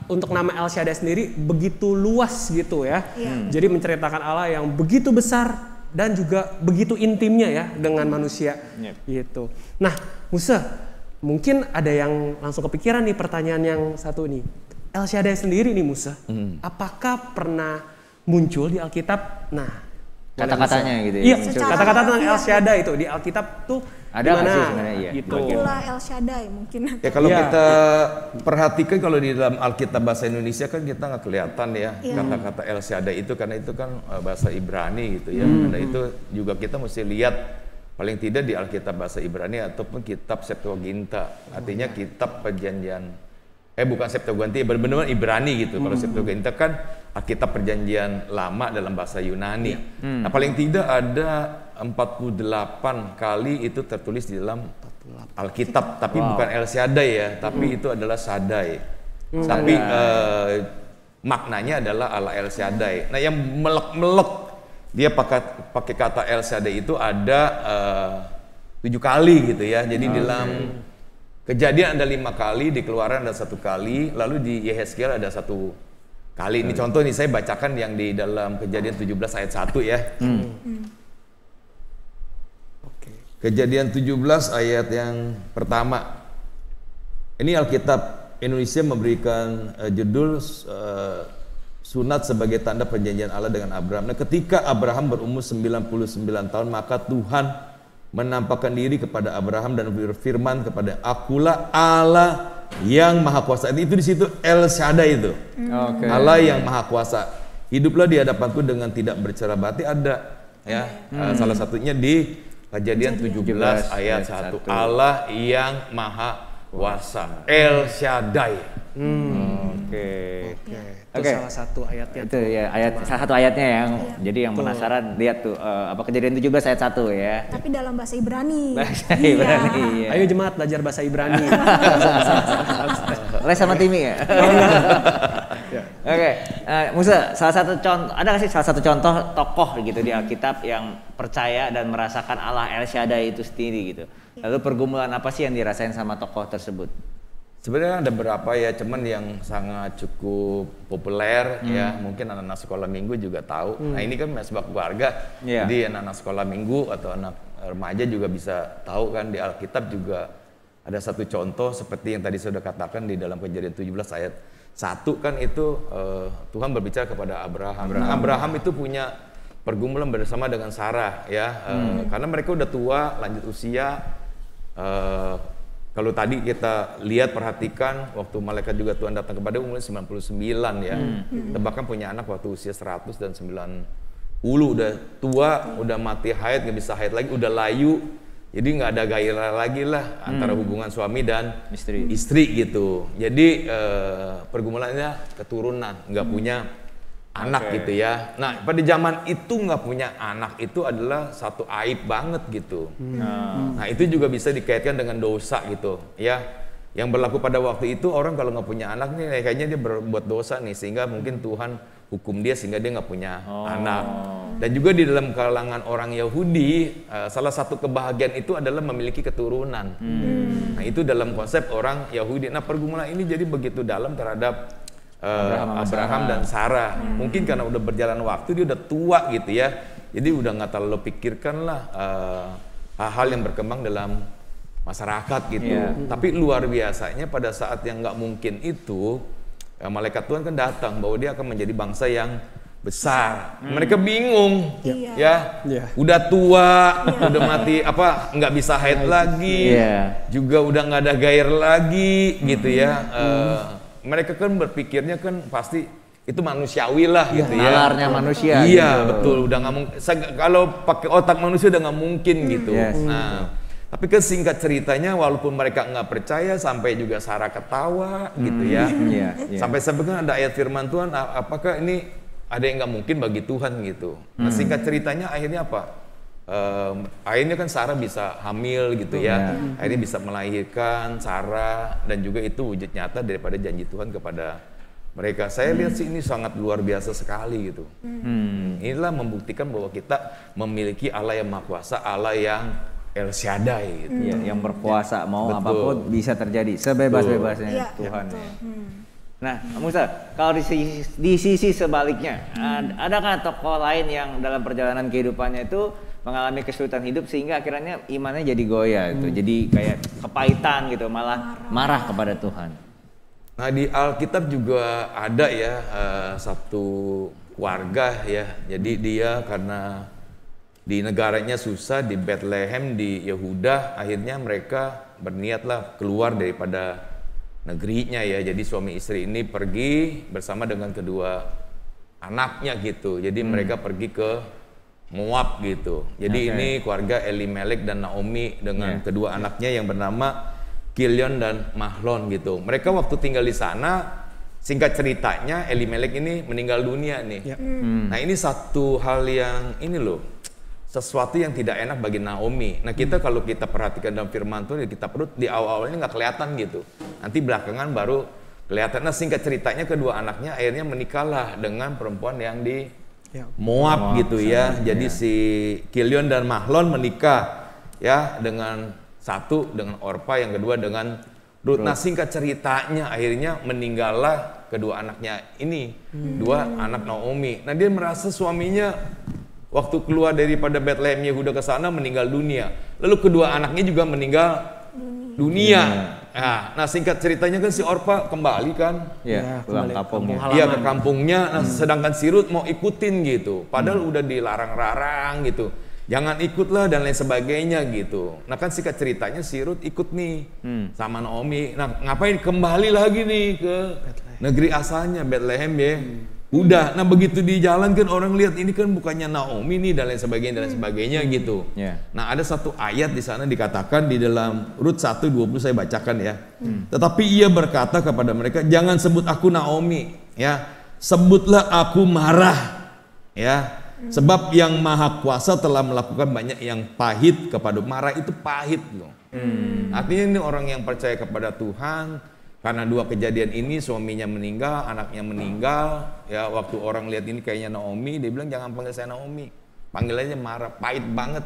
untuk nama El Shaddai sendiri begitu luas gitu ya. Jadi menceritakan Allah yang begitu besar dan juga begitu intimnya ya dengan manusia gitu. Nah, Musa, mungkin ada yang langsung kepikiran nih pertanyaan yang satu nih. El Shaddai sendiri nih Musa, apakah pernah muncul di Alkitab? Nah, kata-katanya gitu ya. Iya, kata-kata tentang El Shaddai itu di Alkitab tuh ada nggak sih sebenarnya? Iya. Gitu. Itulah El Shaddai mungkin. Ya, kalau kita perhatikan kalau di dalam Alkitab bahasa Indonesia kan kita nggak kelihatan ya kata-kata El Shaddai itu, karena itu kan bahasa Ibrani gitu ya. Karena itu juga kita mesti lihat paling tidak di Alkitab bahasa Ibrani ataupun kitab Septuaginta, artinya kitab perjanjian. Bukan Septuaginta, benar-benar Ibrani gitu. Kalau Septuaginta kan Alkitab Perjanjian Lama dalam bahasa Yunani. Nah, paling tidak ada 48 kali itu tertulis di dalam Alkitab, tapi bukan El Shaddai ya, tapi itu adalah Shaddai. Tapi maknanya adalah Allah El Shaddai. Nah, yang melek-melek dia pakai kata El Shaddai itu ada 7 kali gitu ya. Jadi dalam Kejadian ada 5 kali, di Keluaran ada 1 kali, lalu di Yehezkiel ada 1 kali. Ini contoh nih saya bacakan yang di dalam Kejadian 17 ayat 1 ya. Kejadian 17 ayat yang pertama. Ini Alkitab Indonesia memberikan judul sunat sebagai tanda perjanjian Allah dengan Abraham. Nah, ketika Abraham berumur 99 tahun, maka Tuhan menampakkan diri kepada Abraham dan berfirman kepada, "Akulah Allah yang Maha Kuasa." Itu di situ El Shaddai itu. Allah yang Maha Kuasa. Hiduplah di hadapanku dengan tidak bercela. Berarti ada ya. Salah satunya di Kejadian 17 ayat 1. Allah yang Maha Kuasa, El Shaddai. Itu salah satu ayatnya. Itu ya salah satu ayatnya yang jadi yang penasaran lihat tuh Kejadian 17 ayat 1 ya. Tapi dalam bahasa Ibrani. Bahasa Ibrani. Ayo jemaat belajar bahasa Ibrani. Les sama Timi ya. Oke, Musa, ada nggak sih salah satu contoh tokoh gitu di Alkitab yang percaya dan merasakan Allah El Shaddai itu sendiri gitu? Lalu pergumulan apa sih yang dirasain sama tokoh tersebut? Sebenarnya ada beberapa ya, cuman yang sangat cukup populer ya, mungkin anak-anak sekolah minggu juga tahu. Nah ini kan mesbah keluarga, jadi anak-anak sekolah minggu atau anak remaja juga bisa tahu kan, di Alkitab juga ada satu contoh seperti yang tadi sudah katakan di dalam Kejadian 17 ayat 1 kan itu Tuhan berbicara kepada Abraham. Nah, Abraham itu punya pergumulan bersama dengan Sarah ya, karena mereka udah tua, lanjut usia. Kalau tadi kita lihat perhatikan waktu malaikat juga Tuhan datang kepada umurnya 99 ya. Bahkan punya anak waktu usia 100 dan 90, udah tua, udah mati haid, nggak bisa haid lagi, udah layu. Jadi nggak ada gairah lagi lah antara hubungan suami dan istri gitu. Jadi pergumulannya keturunan, nggak punya anak gitu ya. Nah pada zaman itu nggak punya anak itu adalah satu aib banget gitu. Nah itu juga bisa dikaitkan dengan dosa gitu ya. Yang berlaku pada waktu itu, orang kalau nggak punya anak nih kayaknya dia berbuat dosa nih, sehingga mungkin Tuhan hukum dia sehingga dia nggak punya anak. Dan juga di dalam kalangan orang Yahudi, salah satu kebahagiaan itu adalah memiliki keturunan. Nah itu dalam konsep orang Yahudi. Nah pergumulan ini jadi begitu dalam terhadap Abraham dan Sarah. Mungkin karena udah berjalan waktu, dia udah tua gitu ya, jadi udah nggak terlalu pikirkan lah hal-hal yang berkembang dalam masyarakat gitu. Tapi luar biasanya pada saat yang nggak mungkin itu, malaikat Tuhan kan datang bahwa dia akan menjadi bangsa yang besar. Mereka bingung ya, udah tua, udah mati nggak bisa haid lagi, juga udah nggak ada gair lagi gitu ya. Mereka kan berpikirnya kan pasti itu manusiawi lah gitu ya. Nalarnya manusia. Iya gitu. betul, udah nggak mungkin. Kalau pakai otak manusia udah nggak mungkin gitu. Nah, tapi kan singkat ceritanya, walaupun mereka nggak percaya, sampai juga Sarah ketawa gitu ya. Sampai-sampai kan ada ayat firman Tuhan, apakah ini ada yang nggak mungkin bagi Tuhan gitu. Nah singkat ceritanya akhirnya apa? Akhirnya kan Sarah bisa hamil gitu ya, akhirnya bisa melahirkan Sarah, dan juga itu wujud nyata daripada janji Tuhan kepada mereka. Saya lihat sih ini sangat luar biasa sekali gitu. Inilah membuktikan bahwa kita memiliki Allah yang Maha Kuasa, Allah yang El Shaddai gitu. Yang berkuasa, mau apapun bisa terjadi sebebas-bebasnya Tuhan. Nah, Musa, kalau di sisi sebaliknya, adakah tokoh lain yang dalam perjalanan kehidupannya itu mengalami kesulitan hidup sehingga akhirnya imannya jadi goyah gitu, jadi kayak kepahitan gitu, malah marah kepada Tuhan? Nah di Alkitab juga ada ya satu keluarga ya, jadi dia karena di negaranya susah, di Bethlehem di Yehuda, akhirnya mereka berniatlah keluar daripada negerinya ya. Jadi suami istri ini pergi bersama dengan kedua anaknya gitu, jadi mereka pergi ke Moab gitu. Jadi ini keluarga Elimelek dan Naomi dengan kedua anaknya yang bernama Kilion dan Mahlon gitu. Mereka waktu tinggal di sana, singkat ceritanya Elimelek ini meninggal dunia nih. Nah ini satu hal yang ini loh, sesuatu yang tidak enak bagi Naomi. Nah kita kalau kita perhatikan dalam firman Tuhan, kita perut di awal-awalnya nggak kelihatan gitu. Nanti belakangan baru kelihatan. Nah singkat ceritanya kedua anaknya akhirnya menikahlah dengan perempuan yang di Moab gitu ya. Jadi si Kilion dan Mahlon menikah ya, dengan satu dengan Orpa, yang kedua dengan Ruth. Nah singkat ceritanya akhirnya meninggallah kedua anaknya ini, dua anak Naomi. Nah dia merasa suaminya waktu keluar daripada Bethlehem Yehuda ke sana meninggal dunia. Lalu kedua anaknya juga meninggal dunia. Nah singkat ceritanya kan si Orpa kembali kan, pulang kampungnya. Iya ke kampungnya. Nah, sedangkan si Ruth mau ikutin gitu, padahal udah dilarang-larang gitu, jangan ikutlah dan lain sebagainya gitu. Nah kan singkat ceritanya si Ruth ikut nih sama Naomi. Nah ngapain kembali lagi nih ke negeri asalnya Bethlehem ya. Udah, nah begitu di jalan kan orang lihat ini kan bukannya Naomi nih dan lain sebagainya gitu. Nah ada satu ayat di sana dikatakan di dalam Rut 1:20 saya bacakan ya. Tetapi ia berkata kepada mereka, jangan sebut aku Naomi ya, sebutlah aku Marah ya. Sebab yang Maha Kuasa telah melakukan banyak yang pahit kepada Marah itu pahit loh. Artinya ini orang yang percaya kepada Tuhan. Karena dua kejadian ini suaminya meninggal, anaknya meninggal, ya waktu orang lihat ini kayaknya Naomi, dia bilang jangan panggil saya Naomi, panggil aja Marah, pahit banget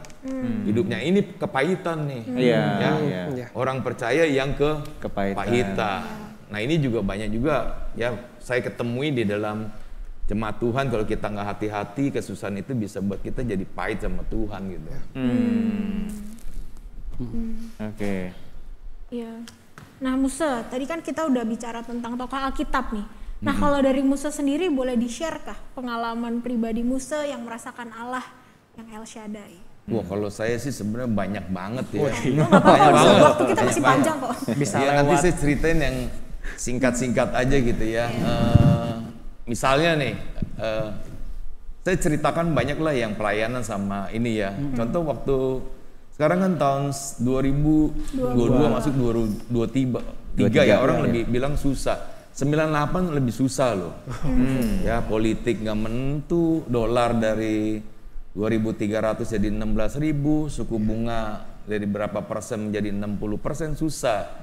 hidupnya, ini kepahitan nih, orang percaya yang kepahitan. Nah ini juga banyak juga ya saya ketemui di dalam jemaat Tuhan, kalau kita nggak hati-hati kesusahan itu bisa buat kita jadi pahit sama Tuhan gitu. Oke. Iya. Nah Musa, tadi kan kita udah bicara tentang tokoh Alkitab nih. Nah kalau dari Musa sendiri boleh di-share kah pengalaman pribadi Musa yang merasakan Allah yang El Shaddai? Wah kalau saya sih sebenarnya banyak banget ya. Nggak apa-apa, waktu kita masih panjang kok. Bisa ya, nanti saya ceritain yang singkat-singkat aja gitu ya. Misalnya nih, saya ceritakan banyak lah yang pelayanan sama ini ya. Contoh waktu sekarang kan tahun 2022 masuk 2023 ya, orang lebih bilang susah. 98 lebih susah loh. Ya politik nggak menentu, dolar dari 2.300 jadi 16.000, suku bunga dari berapa persen menjadi 60% susah.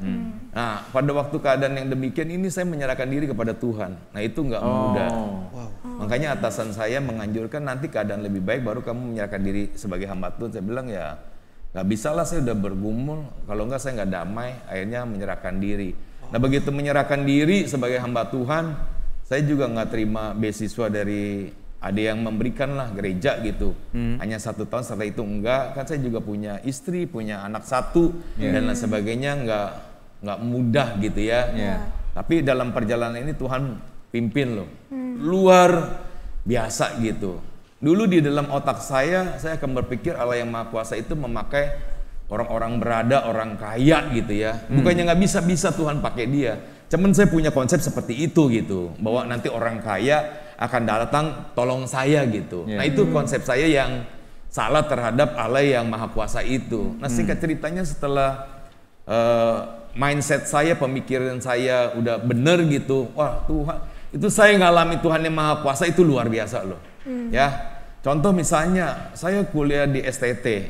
Nah pada waktu keadaan yang demikian ini saya menyerahkan diri kepada Tuhan. Nah itu nggak mudah. Makanya atasan saya menganjurkan nanti keadaan lebih baik baru kamu menyerahkan diri sebagai hamba Tuhan. Saya bilang ya nggak bisa lah, saya udah bergumul, kalau nggak saya nggak damai, akhirnya menyerahkan diri. Nah begitu menyerahkan diri sebagai hamba Tuhan, saya juga nggak terima beasiswa dari ada yang memberikan lah gereja gitu, hanya 1 tahun setelah itu enggak, kan saya juga punya istri, punya anak 1 dan lain sebagainya, nggak mudah gitu ya. Tapi dalam perjalanan ini Tuhan pimpin loh, luar biasa gitu. Dulu di dalam otak saya akan berpikir Allah yang Maha Kuasa itu memakai orang-orang berada, orang kaya gitu ya. Bukannya nggak bisa Tuhan pakai dia. Cuman saya punya konsep seperti itu gitu, bahwa nanti orang kaya akan datang tolong saya gitu. Nah itu konsep saya yang salah terhadap Allah yang Maha Kuasa itu. Nah singkat ceritanya setelah mindset saya, pemikiran saya udah bener gitu, wah Tuhan, itu saya ngalami Tuhan yang Maha Kuasa itu luar biasa loh. Ya. Contoh misalnya, saya kuliah di STT,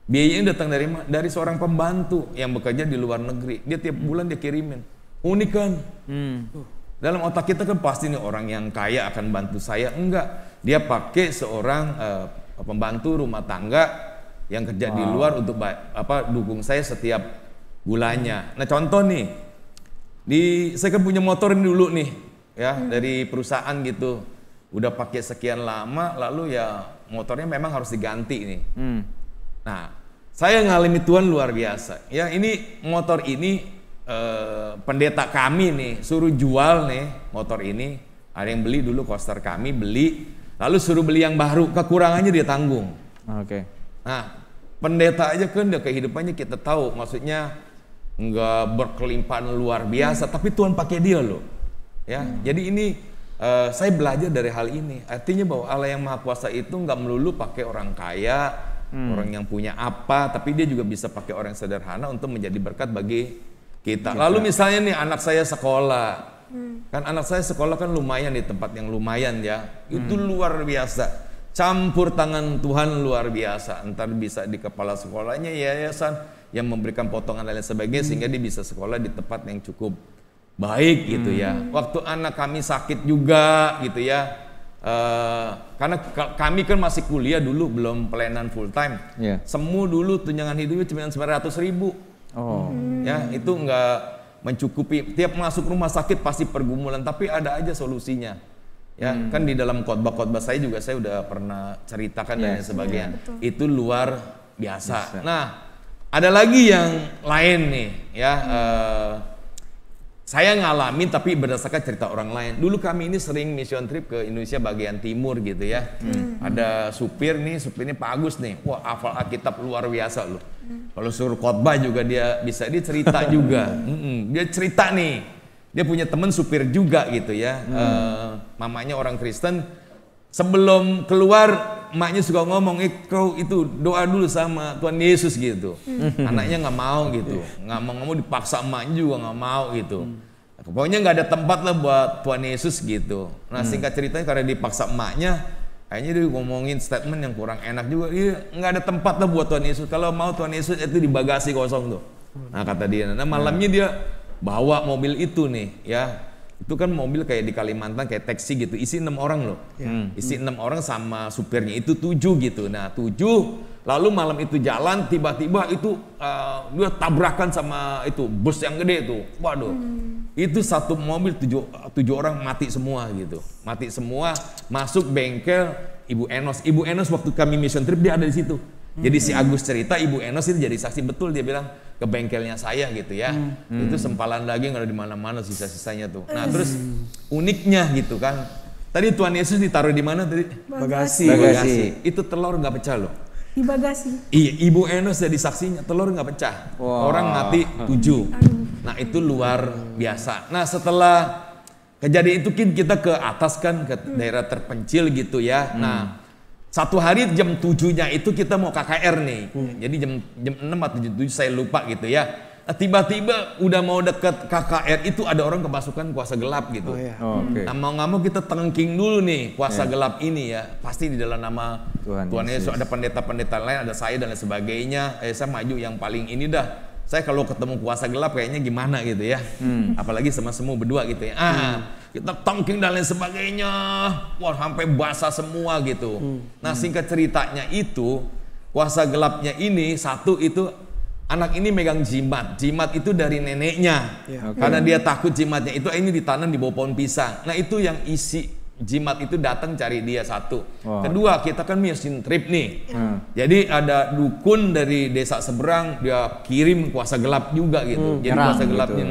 biayanya datang dari seorang pembantu yang bekerja di luar negeri. Dia tiap bulan dia kirimin. Unik kan? Dalam otak kita kan pasti nih orang yang kaya akan bantu saya. Enggak, dia pakai seorang pembantu rumah tangga yang kerja di luar untuk dukung saya setiap bulannya. Nah contoh nih, saya kan punya motor ini dulu nih, ya dari perusahaan gitu. Udah pakai sekian lama, lalu ya motornya memang harus diganti nih. Nah, saya ngalami Tuhan luar biasa. Ya ini motor ini pendeta kami nih suruh jual nih motor ini. Ada yang beli dulu, coaster kami beli, lalu suruh beli yang baru, kekurangannya dia tanggung. Nah, pendeta aja kan udah kehidupannya kita tahu, maksudnya nggak berkelimpahan luar biasa, tapi Tuhan pakai dia loh. Ya, jadi ini saya belajar dari hal ini. Artinya bahwa Allah yang Maha Kuasa itu nggak melulu pakai orang kaya, orang yang punya apa, tapi dia juga bisa pakai orang sederhana untuk menjadi berkat bagi kita. Lalu misalnya nih anak saya sekolah, kan anak saya sekolah kan lumayan di tempat yang lumayan ya, itu luar biasa. Campur tangan Tuhan luar biasa. Entar bisa di kepala sekolahnya yayasan yang memberikan potongan dan lain sebagainya sehingga dia bisa sekolah di tempat yang cukup baik gitu ya. Waktu anak kami sakit juga gitu ya, karena kami kan masih kuliah dulu, belum pelayanan full time. Semu dulu tunjangan hidupnya cuma 900.000. Ya itu mencukupi. Tiap masuk rumah sakit pasti pergumulan, tapi ada aja solusinya. Ya, kan di dalam khotbah-khotbah saya juga saya udah pernah ceritakan dan sebagainya. Itu luar biasa. Nah, ada lagi yang lain nih, ya. Saya ngalamin tapi berdasarkan cerita orang lain. Dulu kami ini sering mission trip ke Indonesia bagian timur gitu ya. Ada supirnya Pak Agus nih. Wah, hafal Alkitab luar biasa loh. Kalau suruh khotbah juga dia cerita juga. Dia cerita nih. Dia punya teman supir juga gitu ya. Mamanya orang Kristen. Sebelum keluar emaknya suka ngomong, kau itu doa dulu sama Tuhan Yesus gitu. Anaknya nggak mau gitu, nggak mau dipaksa emaknya juga nggak mau gitu. Pokoknya nggak ada tempat lah buat Tuhan Yesus gitu. Nah singkat ceritanya karena dipaksa emaknya, kayaknya dia ngomongin statement yang kurang enak juga. Dia nggak ada tempat lah buat Tuhan Yesus. Kalau mau Tuhan Yesus itu di bagasi kosong tuh. Nah kata dia. Nah malamnya dia bawa mobil itu nih ya. Itu kan mobil kayak di Kalimantan kayak taksi gitu, isi 6 orang loh. Isi 6 orang sama supirnya itu 7 gitu. Nah 7 lalu malam itu jalan tiba-tiba itu dia tabrakan sama itu bus yang gede itu. Waduh. Itu satu mobil 7 orang mati semua gitu. Mati semua, masuk bengkel Ibu Enos. Ibu Enos waktu kami mission trip dia ada di situ. Jadi si Agus cerita Ibu Enos itu jadi saksi betul, dia bilang ke bengkelnya saya gitu ya. Itu sempalan daging ada di mana-mana sisa-sisanya tuh. Nah, terus uniknya gitu kan. Tadi Tuhan Yesus ditaruh di mana tadi? Bagasi. Itu telur nggak pecah loh. Di bagasi. Iya, Ibu Enos jadi saksinya, telur nggak pecah. Orang mati 7. Nah, itu luar biasa. Nah, setelah kejadian itu kita ke atas kan ke daerah terpencil gitu ya. Nah, satu hari jam 7-nya itu kita mau KKR nih. Jadi jam 6 atau jam 7 saya lupa gitu ya. Nah, tiba-tiba udah mau deket KKR itu ada orang kemasukan kuasa gelap gitu. Nah, mau nggak mau kita tengking dulu nih kuasa gelap ini ya. Pasti di dalam nama Tuhan Yesus. Ada pendeta-pendeta lain, ada saya dan lain sebagainya. Saya maju yang paling ini dah. Saya kalau ketemu kuasa gelap kayaknya gimana gitu ya. Apalagi sama semua berdua gitu ya. Kita tongking dan lain sebagainya. Wah, sampai basah semua gitu. Nah, singkat ceritanya itu kuasa gelapnya ini satu itu anak ini megang jimat. Jimat itu dari neneknya. Karena dia takut jimatnya itu ini ditanam di bawah pohon pisang. Nah, itu yang isi jimat itu datang cari dia satu. Kedua, kita kan mission trip nih. Jadi ada dukun dari desa seberang dia kirim kuasa gelap juga gitu. Jadi kuasa gelapnya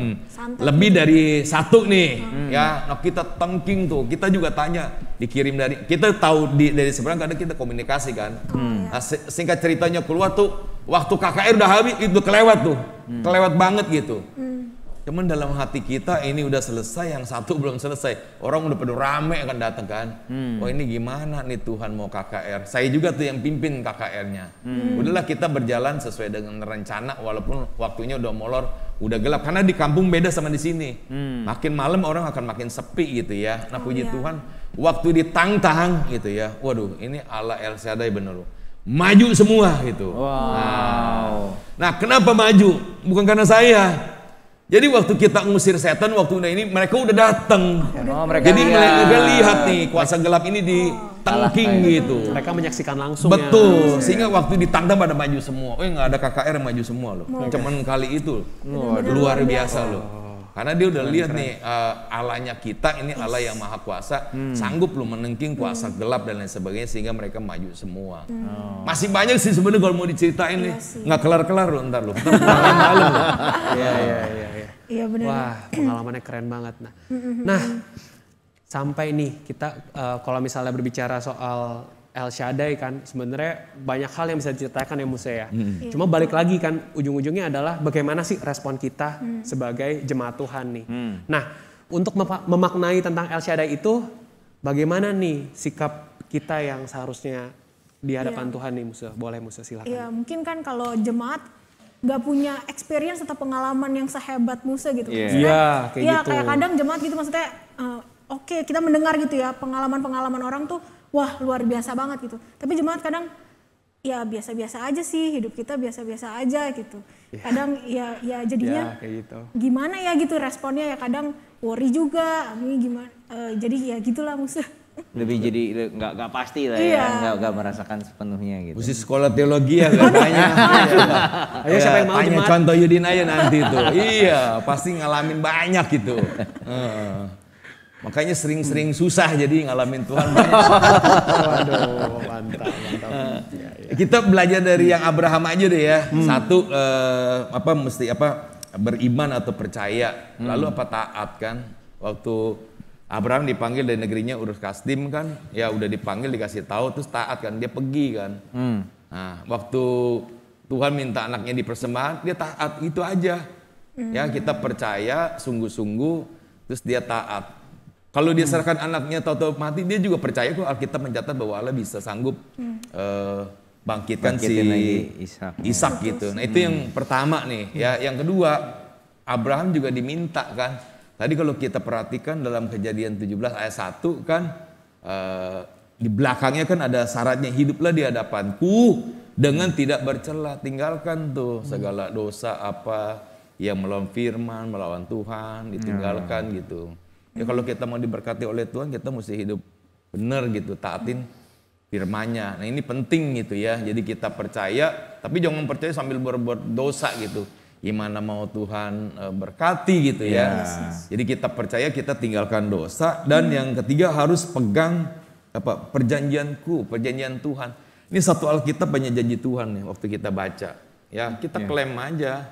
lebih dari satu nih. Ya, nah kita tengking tuh. Kita juga tanya dikirim dari kita tahu dari seberang kadang kita komunikasi kan. Nah, singkat ceritanya keluar tuh waktu KKR udah habis itu kelewat tuh. Kelewat banget gitu. Cuman dalam hati kita ini udah selesai, yang satu belum selesai. Orang udah pada rame akan datang kan. Wah, ini gimana nih Tuhan mau KKR. Saya juga tuh yang pimpin KKR-nya. Udahlah kita berjalan sesuai dengan rencana walaupun waktunya udah molor, udah gelap. Karena di kampung beda sama di sini. Makin malam orang akan makin sepi gitu ya. Nah puji Tuhan, waktu ditantang gitu ya. Waduh, ini Allah El Shaddai bener loh. Maju semua gitu. Nah, kenapa maju? Bukan karena saya. Jadi waktu kita ngusir setan waktu ini mereka udah datang. Jadi mereka lihat nih kuasa gelap ini ditangking gitu. Mereka menyaksikan langsung. Betul. Sehingga waktu ditantang pada maju semua. Nggak ada KKR yang maju semua loh. Cuman kali itu luar biasa loh. Karena dia udah lihat nih Allahnya kita ini Allah yang maha kuasa, sanggup loh menengking kuasa gelap dan lain sebagainya sehingga mereka maju semua. Masih banyak sih sebenarnya kalau mau diceritain nih, nggak kelar-kelar loh ntar loh. Malam loh. Iya benar. Wah, pengalamannya keren banget. Nah, sampai nih kita kalau misalnya berbicara soal El Shaddai kan sebenarnya banyak hal yang bisa diceritakan ya Musa ya. Cuma balik lagi kan ujung-ujungnya adalah bagaimana sih respon kita sebagai jemaat Tuhan nih. Nah, untuk memaknai tentang El Shaddai itu bagaimana nih sikap kita yang seharusnya di hadapan Tuhan nih Musa? Boleh Musa silakan. Iya, mungkin kan kalau jemaat gak punya experience atau pengalaman yang sehebat Musa gitu. Iya, kayak gitu. Kayak kadang jemaat gitu maksudnya oke, kita mendengar gitu ya pengalaman-pengalaman orang tuh wah luar biasa banget gitu. Tapi jemaat kadang ya biasa-biasa aja sih, hidup kita biasa-biasa aja gitu. Kadang ya jadinya kayak gitu. Gimana ya gitu responnya ya kadang worry juga, gimana. Jadi ya gitulah Musa. Lebih jadi nggak pasti lah ya, nggak merasakan sepenuhnya gitu. Mesti sekolah teologi ya banyak. Ayo siapa yang mau tanya jemaat? contoh Yudin aja nanti tuh. Iya, pasti ngalamin banyak gitu. Makanya sering-sering susah jadi ngalamin Tuhan banyak. Waduh, mantap. Kita belajar dari yang Abraham aja deh ya. Satu beriman atau percaya. Lalu apa taat kan? Waktu Abraham dipanggil dari negerinya Ur Kasdim kan, ya udah dipanggil dikasih tahu terus taat kan, dia pergi kan. Nah, waktu Tuhan minta anaknya dipersembahkan, dia taat, itu aja. Ya kita percaya sungguh-sungguh, terus dia taat. Kalau dia serahkan anaknya tahu-tahu mati, dia juga percaya kok Alkitab mencatat bahwa Allah bisa sanggup bangkitkan si Ishak gitu. Nah itu yang pertama nih. Ya, yang kedua Abraham juga diminta kan. Tadi kalau kita perhatikan dalam Kejadian 17 ayat 1 kan di belakangnya kan ada syaratnya, hiduplah di hadapanku dengan tidak bercela. Tinggalkan tuh segala dosa apa yang melawan firman, melawan Tuhan, ditinggalkan gitu. Ya kalau kita mau diberkati oleh Tuhan, kita mesti hidup benar gitu, taatin firman-Nya. Nah ini penting gitu ya. Jadi kita percaya, tapi jangan percaya sambil berbuat dosa gitu. Gimana mau Tuhan berkati gitu ya. Jadi kita percaya, kita tinggalkan dosa. Dan yang ketiga harus pegang perjanjian Tuhan. Ini satu Alkitab banyak janji Tuhan nih waktu kita baca. Ya kita klaim aja,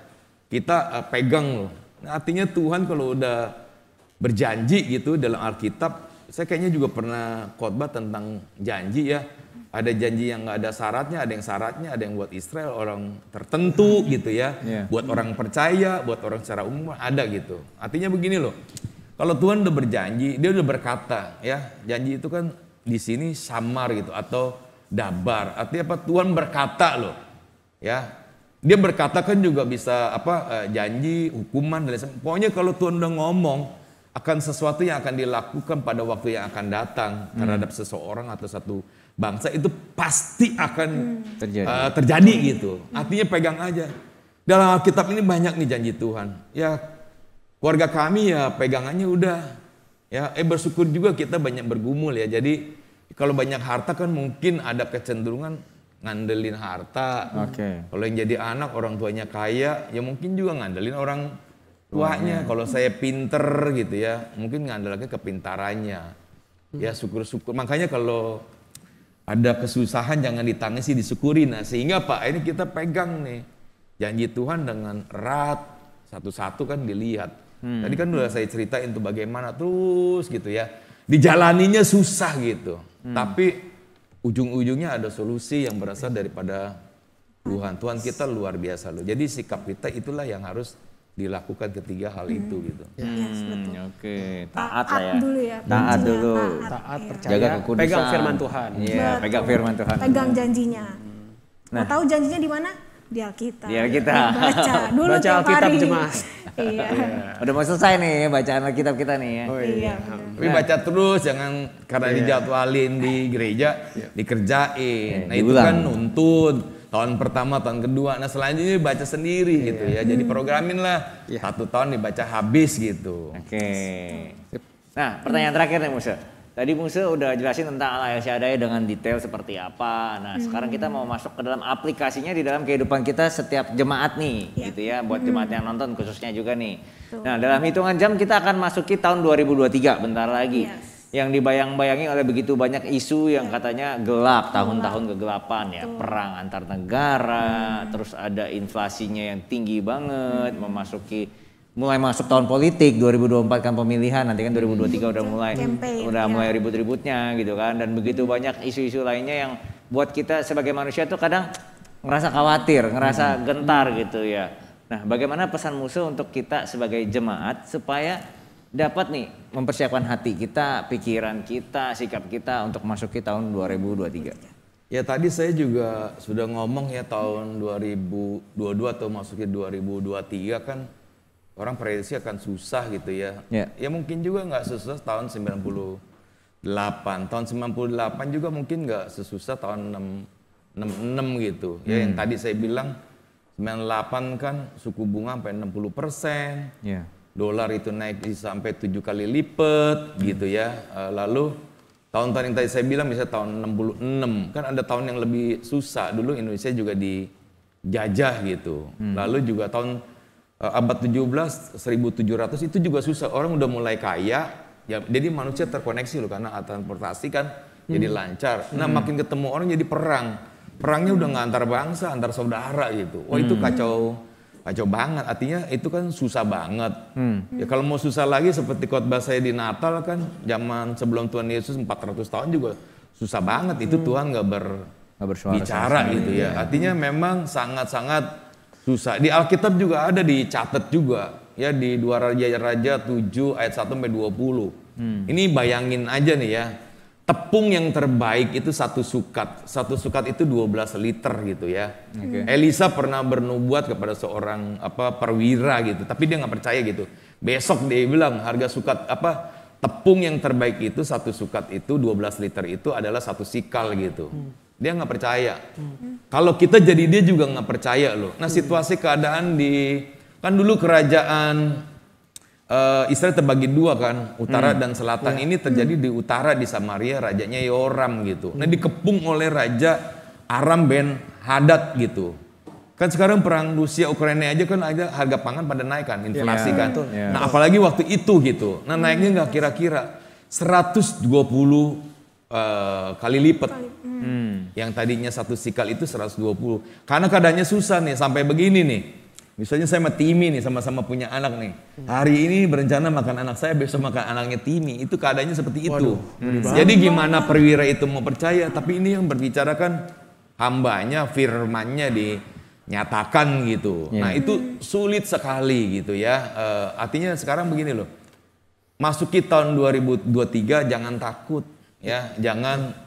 kita pegang loh. Nah, artinya Tuhan kalau udah berjanji gitu dalam Alkitab, saya kayaknya juga pernah khotbah tentang janji ya. Ada janji yang nggak ada syaratnya, ada yang syaratnya, ada yang buat Israel orang tertentu gitu ya. Buat orang percaya, buat orang secara umum ada gitu. Artinya begini loh, kalau Tuhan udah berjanji, dia udah berkata ya. Janji itu kan di sini samar gitu atau dabar. Artinya apa? Tuhan berkata loh, ya. Dia berkata kan juga bisa janji, hukuman dan lain-lain. Pokoknya kalau Tuhan udah ngomong akan sesuatu yang akan dilakukan pada waktu yang akan datang terhadap seseorang atau satu bangsa, itu pasti akan terjadi gitu. Artinya pegang aja. Dalam Alkitab ini banyak nih janji Tuhan. Ya keluarga kami ya pegangannya udah. Ya bersyukur juga kita banyak bergumul ya. Jadi kalau banyak harta kan mungkin ada kecenderungan ngandelin harta. Kalau yang jadi anak orang tuanya kaya, ya mungkin juga ngandelin orang tuanya. Kalau saya pinter gitu ya, mungkin ngandel lagi kepintarannya. Ya syukur-syukur. Makanya kalau ada kesusahan jangan ditangisi, disyukuri. Nah sehingga Pak, ini kita pegang nih janji Tuhan dengan erat, satu-satu kan dilihat. Tadi kan udah saya ceritain tuh bagaimana terus gitu ya. Dijalaninya susah gitu. Tapi ujung-ujungnya ada solusi yang berasal daripada Tuhan. Tuhan kita luar biasa loh. Jadi sikap kita itulah yang harus dilakukan ketiga hal itu gitu. Taat lah ya. Dulu ya. Taat dulu. Taat, percaya, jaga kekudusan. pegang firman Tuhan. Iya, pegang firman Tuhan. Pegang janjinya. Nah, tahu janjinya di mana? Di Alkitab. Di Alkitab. Baca dulu Baca tiap Alkitab hari. jemaat. Iya. Udah mau selesai nih bacaan Alkitab kita nih ya. Iya. Tapi baca terus, jangan karena dijadwalin di gereja dikerjain. Nah itu kan nuntun. Tahun pertama, tahun kedua, nah selanjutnya baca sendiri gitu ya. Jadi programin lah, 1 tahun dibaca habis gitu. Nah pertanyaan terakhir nih Musa. Tadi Musa udah jelasin tentang Allah El Shaddai dengan detail seperti apa. Nah sekarang kita mau masuk ke dalam aplikasinya di dalam kehidupan kita setiap jemaat nih. Gitu ya, buat jemaat yang nonton khususnya juga nih. Nah dalam hitungan jam kita akan masuki tahun 2023, bentar lagi. Yang dibayang-bayangi oleh begitu banyak isu yang katanya gelap, tahun-tahun kegelapan ya, perang antar negara, terus ada inflasinya yang tinggi banget, mulai masuk tahun politik, 2024 kan pemilihan, nanti kan 2023 udah mulai ribut-ributnya gitu kan, dan begitu banyak isu-isu lainnya yang buat kita sebagai manusia tuh kadang ngerasa khawatir, ngerasa gentar gitu ya. Nah, bagaimana pesan Musa untuk kita sebagai jemaat supaya dapat nih mempersiapkan hati kita, pikiran kita, sikap kita untuk masuk ke tahun 2023. Ya tadi saya juga sudah ngomong ya tahun 2022 atau masuk ke 2023 kan orang prediksi akan susah gitu ya. Ya mungkin juga nggak sesusah tahun 98. Tahun 98 juga mungkin nggak sesusah tahun 66 gitu. Ya yang tadi saya bilang 98 kan suku bunga sampai 60%. Dolar itu naik sampai 7 kali lipat gitu ya. Lalu tahun-tahun yang tadi saya bilang misalnya tahun 66, kan ada tahun yang lebih susah. Dulu Indonesia juga dijajah gitu. Lalu juga tahun abad 17, 1700 itu juga susah. Orang udah mulai kaya, ya, jadi manusia terkoneksi loh karena transportasi kan jadi lancar. Nah makin ketemu orang jadi perang. Perangnya udah nggak antar bangsa, antar saudara gitu. Wah itu kacau banget. Artinya itu kan susah banget. Ya kalau mau susah lagi seperti khotbah saya di Natal kan, zaman sebelum Tuhan Yesus 400 tahun juga susah banget. Itu Tuhan nggak berbicara gitu ya. Artinya memang sangat-sangat susah. Di Alkitab juga ada dicatat juga ya di 2 Raja-Raja 7 ayat 1 sampai 20. Ini bayangin aja nih ya. Tepung yang terbaik itu 1 sukat. 1 sukat itu 12 liter gitu ya. Elisa pernah bernubuat kepada seorang perwira gitu, tapi dia nggak percaya gitu. Besok dia bilang harga sukat tepung yang terbaik itu 1 sukat itu 12 liter itu adalah 1 sikal gitu. Dia nggak percaya. Kalau kita jadi dia juga nggak percaya loh. Nah situasi keadaan kan dulu kerajaan Israel terbagi 2 kan, utara dan selatan. Ini terjadi di utara di Samaria, rajanya Yoram gitu. Nah dikepung oleh raja Aram Ben Hadad gitu. Kan sekarang perang Rusia Ukraina aja kan ada harga pangan pada naik kan, inflasi kan. Nah apalagi waktu itu gitu. Nah naiknya nggak kira-kira 120 kali lipat. Yang tadinya 1 sikal itu 120. Karena keadaannya susah nih, sampai begini nih. Misalnya saya sama Timi nih, sama-sama punya anak nih. Hari ini berencana makan anak saya, besok makan anaknya Timi. Itu keadaannya seperti itu. Jadi gimana perwira itu mau percaya? Tapi ini yang berbicara kan hambanya, firmannya dinyatakan gitu. Nah itu sulit sekali gitu ya. Artinya sekarang begini loh. Masuki tahun 2023 jangan takut ya. Jangan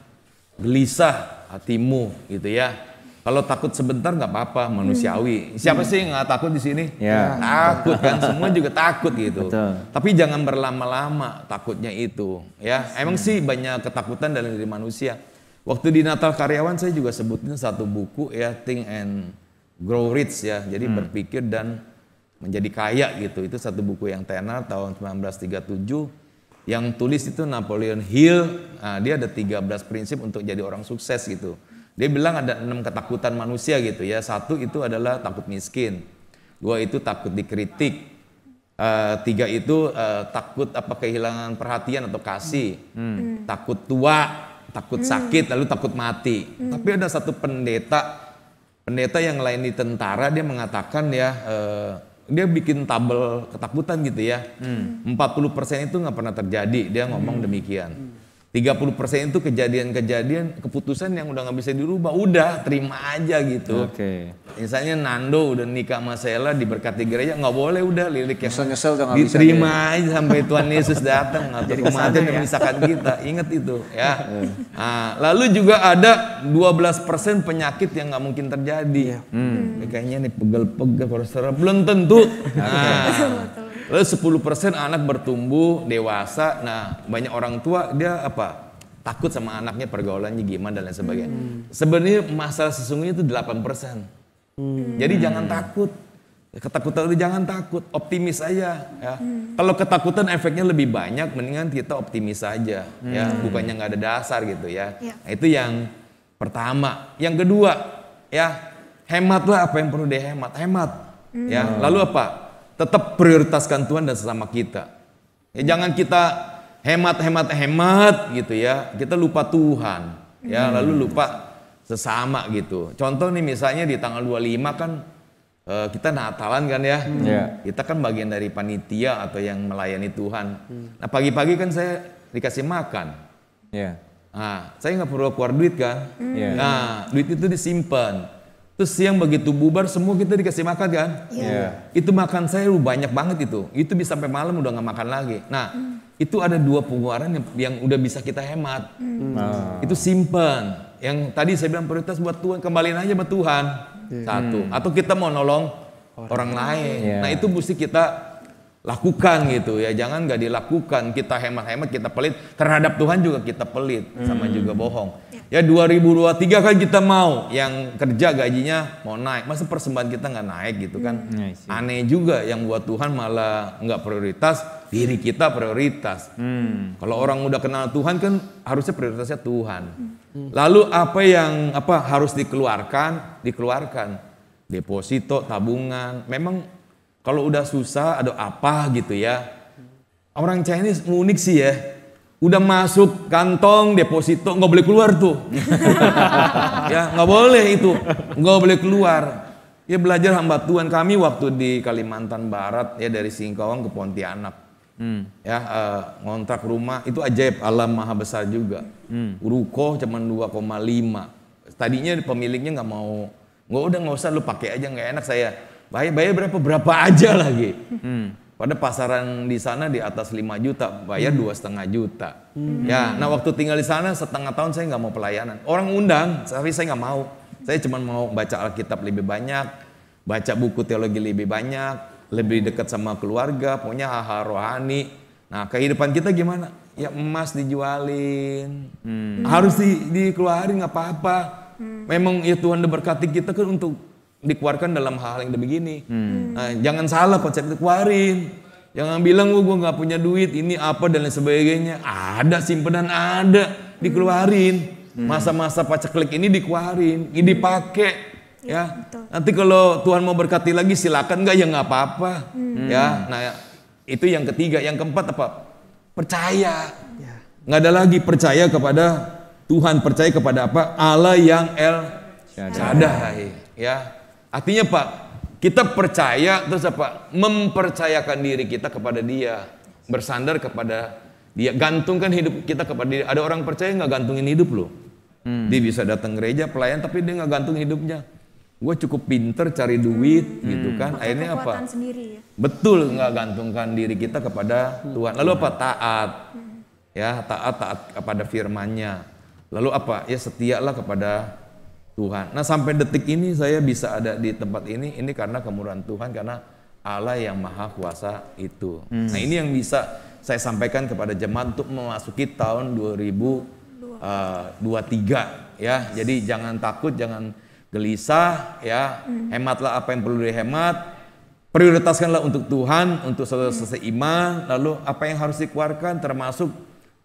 gelisah hatimu gitu ya. Kalau takut sebentar nggak apa-apa, manusiawi. Siapa sih nggak takut di sini? Takut kan, semua juga takut gitu. Tapi jangan berlama-lama takutnya itu. Ya, emang sih banyak ketakutan dalam diri manusia. Waktu di Natal Karyawan saya juga sebutin 1 buku ya, Think and Grow Rich ya. Jadi berpikir dan menjadi kaya gitu. Itu 1 buku yang tenar tahun 1937. Yang tulis itu Napoleon Hill. Nah, dia ada 13 prinsip untuk jadi orang sukses gitu. Dia bilang ada 6 ketakutan manusia gitu ya. 1 itu adalah takut miskin. 2 itu takut dikritik. 3 itu takut kehilangan perhatian atau kasih. Takut tua, takut sakit, lalu takut mati. Tapi ada 1 pendeta yang lain di tentara, dia mengatakan ya, dia bikin tabel ketakutan gitu ya. 40% itu nggak pernah terjadi, dia ngomong demikian. 30% itu kejadian-kejadian, keputusan yang udah nggak bisa dirubah, udah terima aja gitu. Misalnya Nando udah nikah sama Sela diberkati gereja, nggak boleh udah liriknya nyesel diterima aja sampai Tuhan Yesus datang atau kematian yang memisahkan kita. Ingat itu ya. Nah, lalu juga ada 12% penyakit yang nggak mungkin terjadi. Kayaknya nih pegel-pegel kolesterol belum tentu. Lalu 10% anak bertumbuh dewasa. Nah, banyak orang tua dia takut sama anaknya, pergaulannya gimana dan lain sebagainya. Sebenarnya masalah sesungguhnya itu 8%. Jadi jangan takut. Ketakutan itu jangan takut, optimis aja ya. Kalau ketakutan efeknya lebih banyak, mendingan kita optimis saja ya, bukannya nggak ada dasar gitu ya. Nah, itu yang pertama. Yang kedua ya, hematlah apa yang perlu dihemat, ya. Lalu tetap prioritaskan Tuhan dan sesama kita. Ya, jangan kita hemat gitu ya. Kita lupa Tuhan, ya, lalu lupa sesama gitu. Contoh nih misalnya di tanggal 25 kan kita Natalan kan ya. Kita kan bagian dari panitia atau yang melayani Tuhan. Nah pagi-pagi kan saya dikasih makan. Nah, saya nggak perlu keluar duit kan. Nah, duit itu disimpan. Terus siang begitu bubar semua kita dikasih makan kan. Itu makan saya banyak banget itu. Itu bisa sampai malam udah nggak makan lagi. Nah, itu ada 2 pengeluaran yang udah bisa kita hemat. Itu simpan. Yang tadi saya bilang prioritas buat Tuhan, kembaliin aja buat Tuhan. 1. Atau kita mau nolong orang lain. Nah, itu mesti kita lakukan gitu ya, jangan nggak dilakukan. Kita hemat-hemat, kita pelit, terhadap Tuhan juga kita pelit, sama juga bohong. Ya 2023 kan kita mau yang kerja gajinya mau naik, masa persembahan kita nggak naik gitu kan? Aneh juga, yang buat Tuhan malah nggak prioritas, diri kita prioritas. Kalau orang udah kenal Tuhan kan harusnya prioritasnya Tuhan. Lalu apa yang harus dikeluarkan? Deposito, tabungan. Memang kalau udah susah ada apa gitu ya. Orang Chinese unik sih ya. Udah masuk kantong deposito nggak boleh keluar tuh. Ya nggak boleh itu, nggak boleh keluar. Ya belajar hamba Tuhan kami waktu di Kalimantan Barat ya, dari Singkawang ke Pontianak. Ya ngontrak rumah itu ajaib, alam maha besar juga. Ruko cuma 2,5. Tadinya pemiliknya nggak usah lu pakai aja, nggak enak saya. Bayar berapa aja lagi. Pada pasaran di sana di atas 5 juta, bayar 2,5 juta. Ya, nah waktu tinggal di sana setengah tahun saya nggak mau pelayanan. Orang undang, tapi saya nggak mau. Saya cuma mau baca Alkitab lebih banyak, baca buku teologi lebih banyak, lebih dekat sama keluarga, punya hal-hal rohani. Nah kehidupan kita gimana? Ya emas dijualin, harus dikeluarin nggak apa-apa. Memang ya Tuhan udah berkati kita kan untuk dikeluarkan dalam hal yang begini. Nah, jangan salah konsep dikeluarin. Jangan bilang gue nggak punya duit, ini apa dan lain sebagainya. Ada simpenan, ada dikeluarin. Masa-masa paceklik ini dikeluarin, ini dipakai. Ya, nanti kalau Tuhan mau berkati lagi silakan, nggak ya nggak apa-apa. Ya, nah itu yang ketiga. Yang keempat apa? Percaya. Nggak ada lagi percaya kepada Tuhan, percaya kepada apa? Allah yang El Shaddai. Ya. Artinya Pak, kita percaya terus apa? Mempercayakan diri kita kepada Dia, bersandar kepada Dia, gantungkan hidup kita kepada Dia. Ada orang percaya nggak gantungin hidup loh. Dia bisa datang gereja pelayan tapi dia nggak gantung hidupnya. Gue cukup pinter cari duit gitu kan. Akhirnya apa? Sendiri, ya? Betul, nggak gantungkan diri kita kepada Tuhan. Lalu apa? Taat. Ya, taat kepada firman-Nya. Lalu apa? Ya setialah kepada Tuhan. Nah sampai detik ini saya bisa ada di tempat ini karena kemurahan Tuhan, karena Allah yang maha kuasa itu. Nah ini yang bisa saya sampaikan kepada jemaat untuk memasuki tahun 2023 ya. Jadi jangan takut, jangan gelisah ya. Hematlah apa yang perlu dihemat. Prioritaskanlah untuk Tuhan, untuk saudara seiman. Lalu apa yang harus dikeluarkan termasuk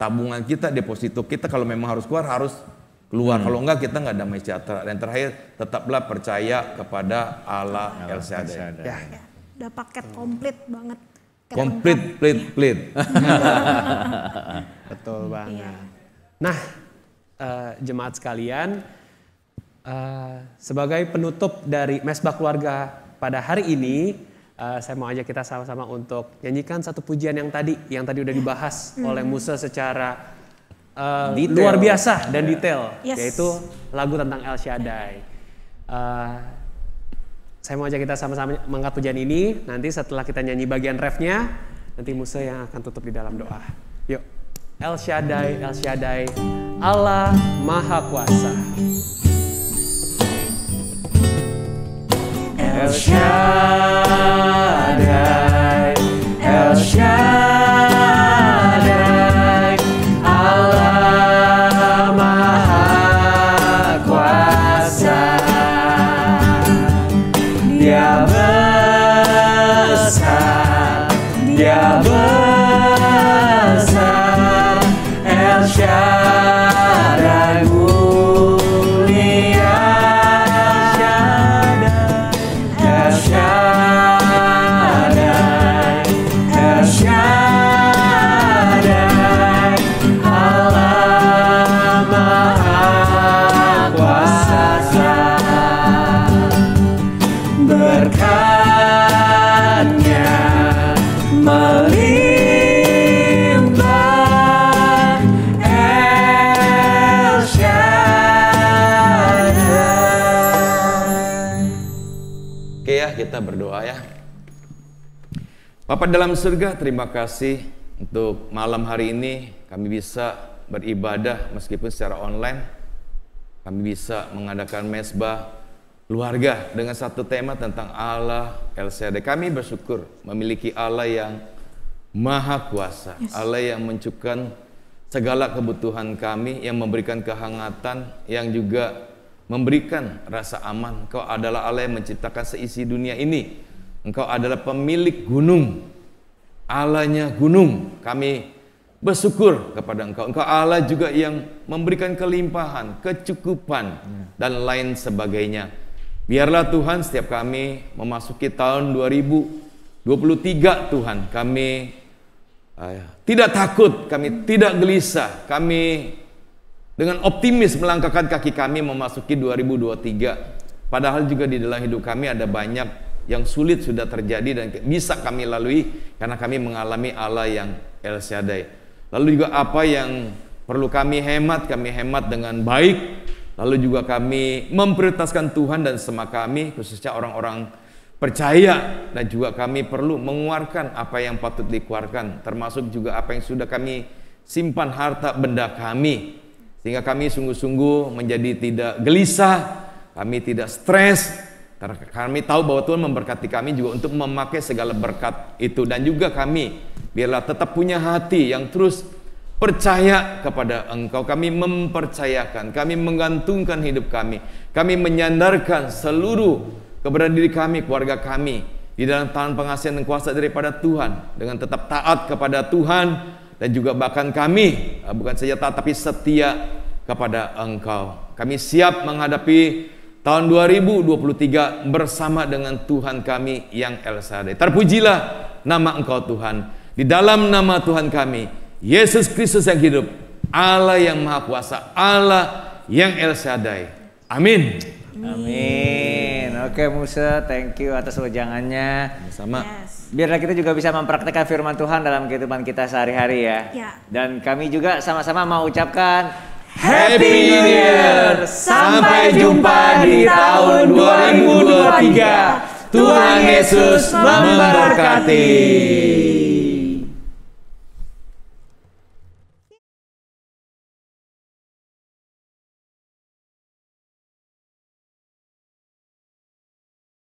tabungan kita, deposito kita, kalau memang harus keluar harus keluar. Kalau enggak kita nggak damai sejahtera. Dan terakhir tetaplah percaya kepada Allah El Shaddai. Ya. Udah paket komplit banget. Komplit, plit. Betul banget. Nah, jemaat sekalian, sebagai penutup dari Mesbah Keluarga pada hari ini, saya mau ajak kita sama-sama untuk nyanyikan satu pujian yang tadi udah dibahas oleh Musa secara luar biasa dan detail, yaitu lagu tentang El Shaddai. Saya mau ajak kita sama-sama mengangkat pujian ini. Nanti setelah kita nyanyi bagian refnya, nanti Musa yang akan tutup di dalam doa. Yuk, El Shaddai, El Shaddai, Allah Maha Kuasa. El Shaddai, El Shaddai, Allah Maha Kuasa. Dia besar, Dia besar, El Shaddai mulia, El Shaddai, El Shaddai, Allah Maha Kuasa. Berkat-Nya melimpah, El Shaddai. Oke ya, kita berdoa ya. Bapa dalam surga, terima kasih untuk malam hari ini kami bisa beribadah meskipun secara online. Kami bisa mengadakan mesbah keluarga dengan satu tema tentang Allah El Shaddai. Kami bersyukur memiliki Allah yang Maha Kuasa, Allah yang mencukupkan segala kebutuhan kami, yang memberikan kehangatan, yang juga memberikan rasa aman. Engkau adalah Allah yang menciptakan seisi dunia ini. Engkau adalah pemilik gunung, Allahnya gunung. Kami bersyukur kepada Engkau. Engkau Allah juga yang memberikan kelimpahan, kecukupan, dan lain sebagainya. Biarlah Tuhan setiap kami memasuki tahun 2023 Tuhan, kami tidak takut, kami tidak gelisah, kami dengan optimis melangkahkan kaki kami memasuki 2023. Padahal juga di dalam hidup kami ada banyak yang sulit sudah terjadi dan bisa kami lalui karena kami mengalami Allah yang El Shaddai. Lalu juga apa yang perlu kami hemat dengan baik. Lalu juga kami memprioritaskan Tuhan dan sesama kami, khususnya orang-orang percaya, dan juga kami perlu mengeluarkan apa yang patut dikeluarkan, termasuk juga apa yang sudah kami simpan harta benda kami, sehingga kami sungguh-sungguh menjadi tidak gelisah, kami tidak stres, karena kami tahu bahwa Tuhan memberkati kami juga untuk memakai segala berkat itu. Dan juga kami biarlah tetap punya hati yang terus percaya kepada Engkau. Kami mempercayakan, kami menggantungkan hidup kami menyandarkan seluruh keberadaan diri kami, keluarga kami di dalam tangan pengasihan dan kuasa daripada Tuhan, dengan tetap taat kepada Tuhan, dan juga bahkan kami bukan saja taat tapi setia kepada Engkau. Kami siap menghadapi tahun 2023 bersama dengan Tuhan kami yang El Shaddai. Terpujilah nama Engkau Tuhan. Di dalam nama Tuhan kami Yesus Kristus yang hidup, Allah yang Maha Kuasa, Allah yang El Shaddai. Amin. Amin. Oke Musa, thank you atas wejangannya. Sama. Biarlah kita juga bisa mempraktekkan firman Tuhan dalam kehidupan kita sehari-hari ya. Dan kami juga sama-sama mau ucapkan Happy New Year. Sampai jumpa di tahun 2023. Tuhan Yesus memberkati.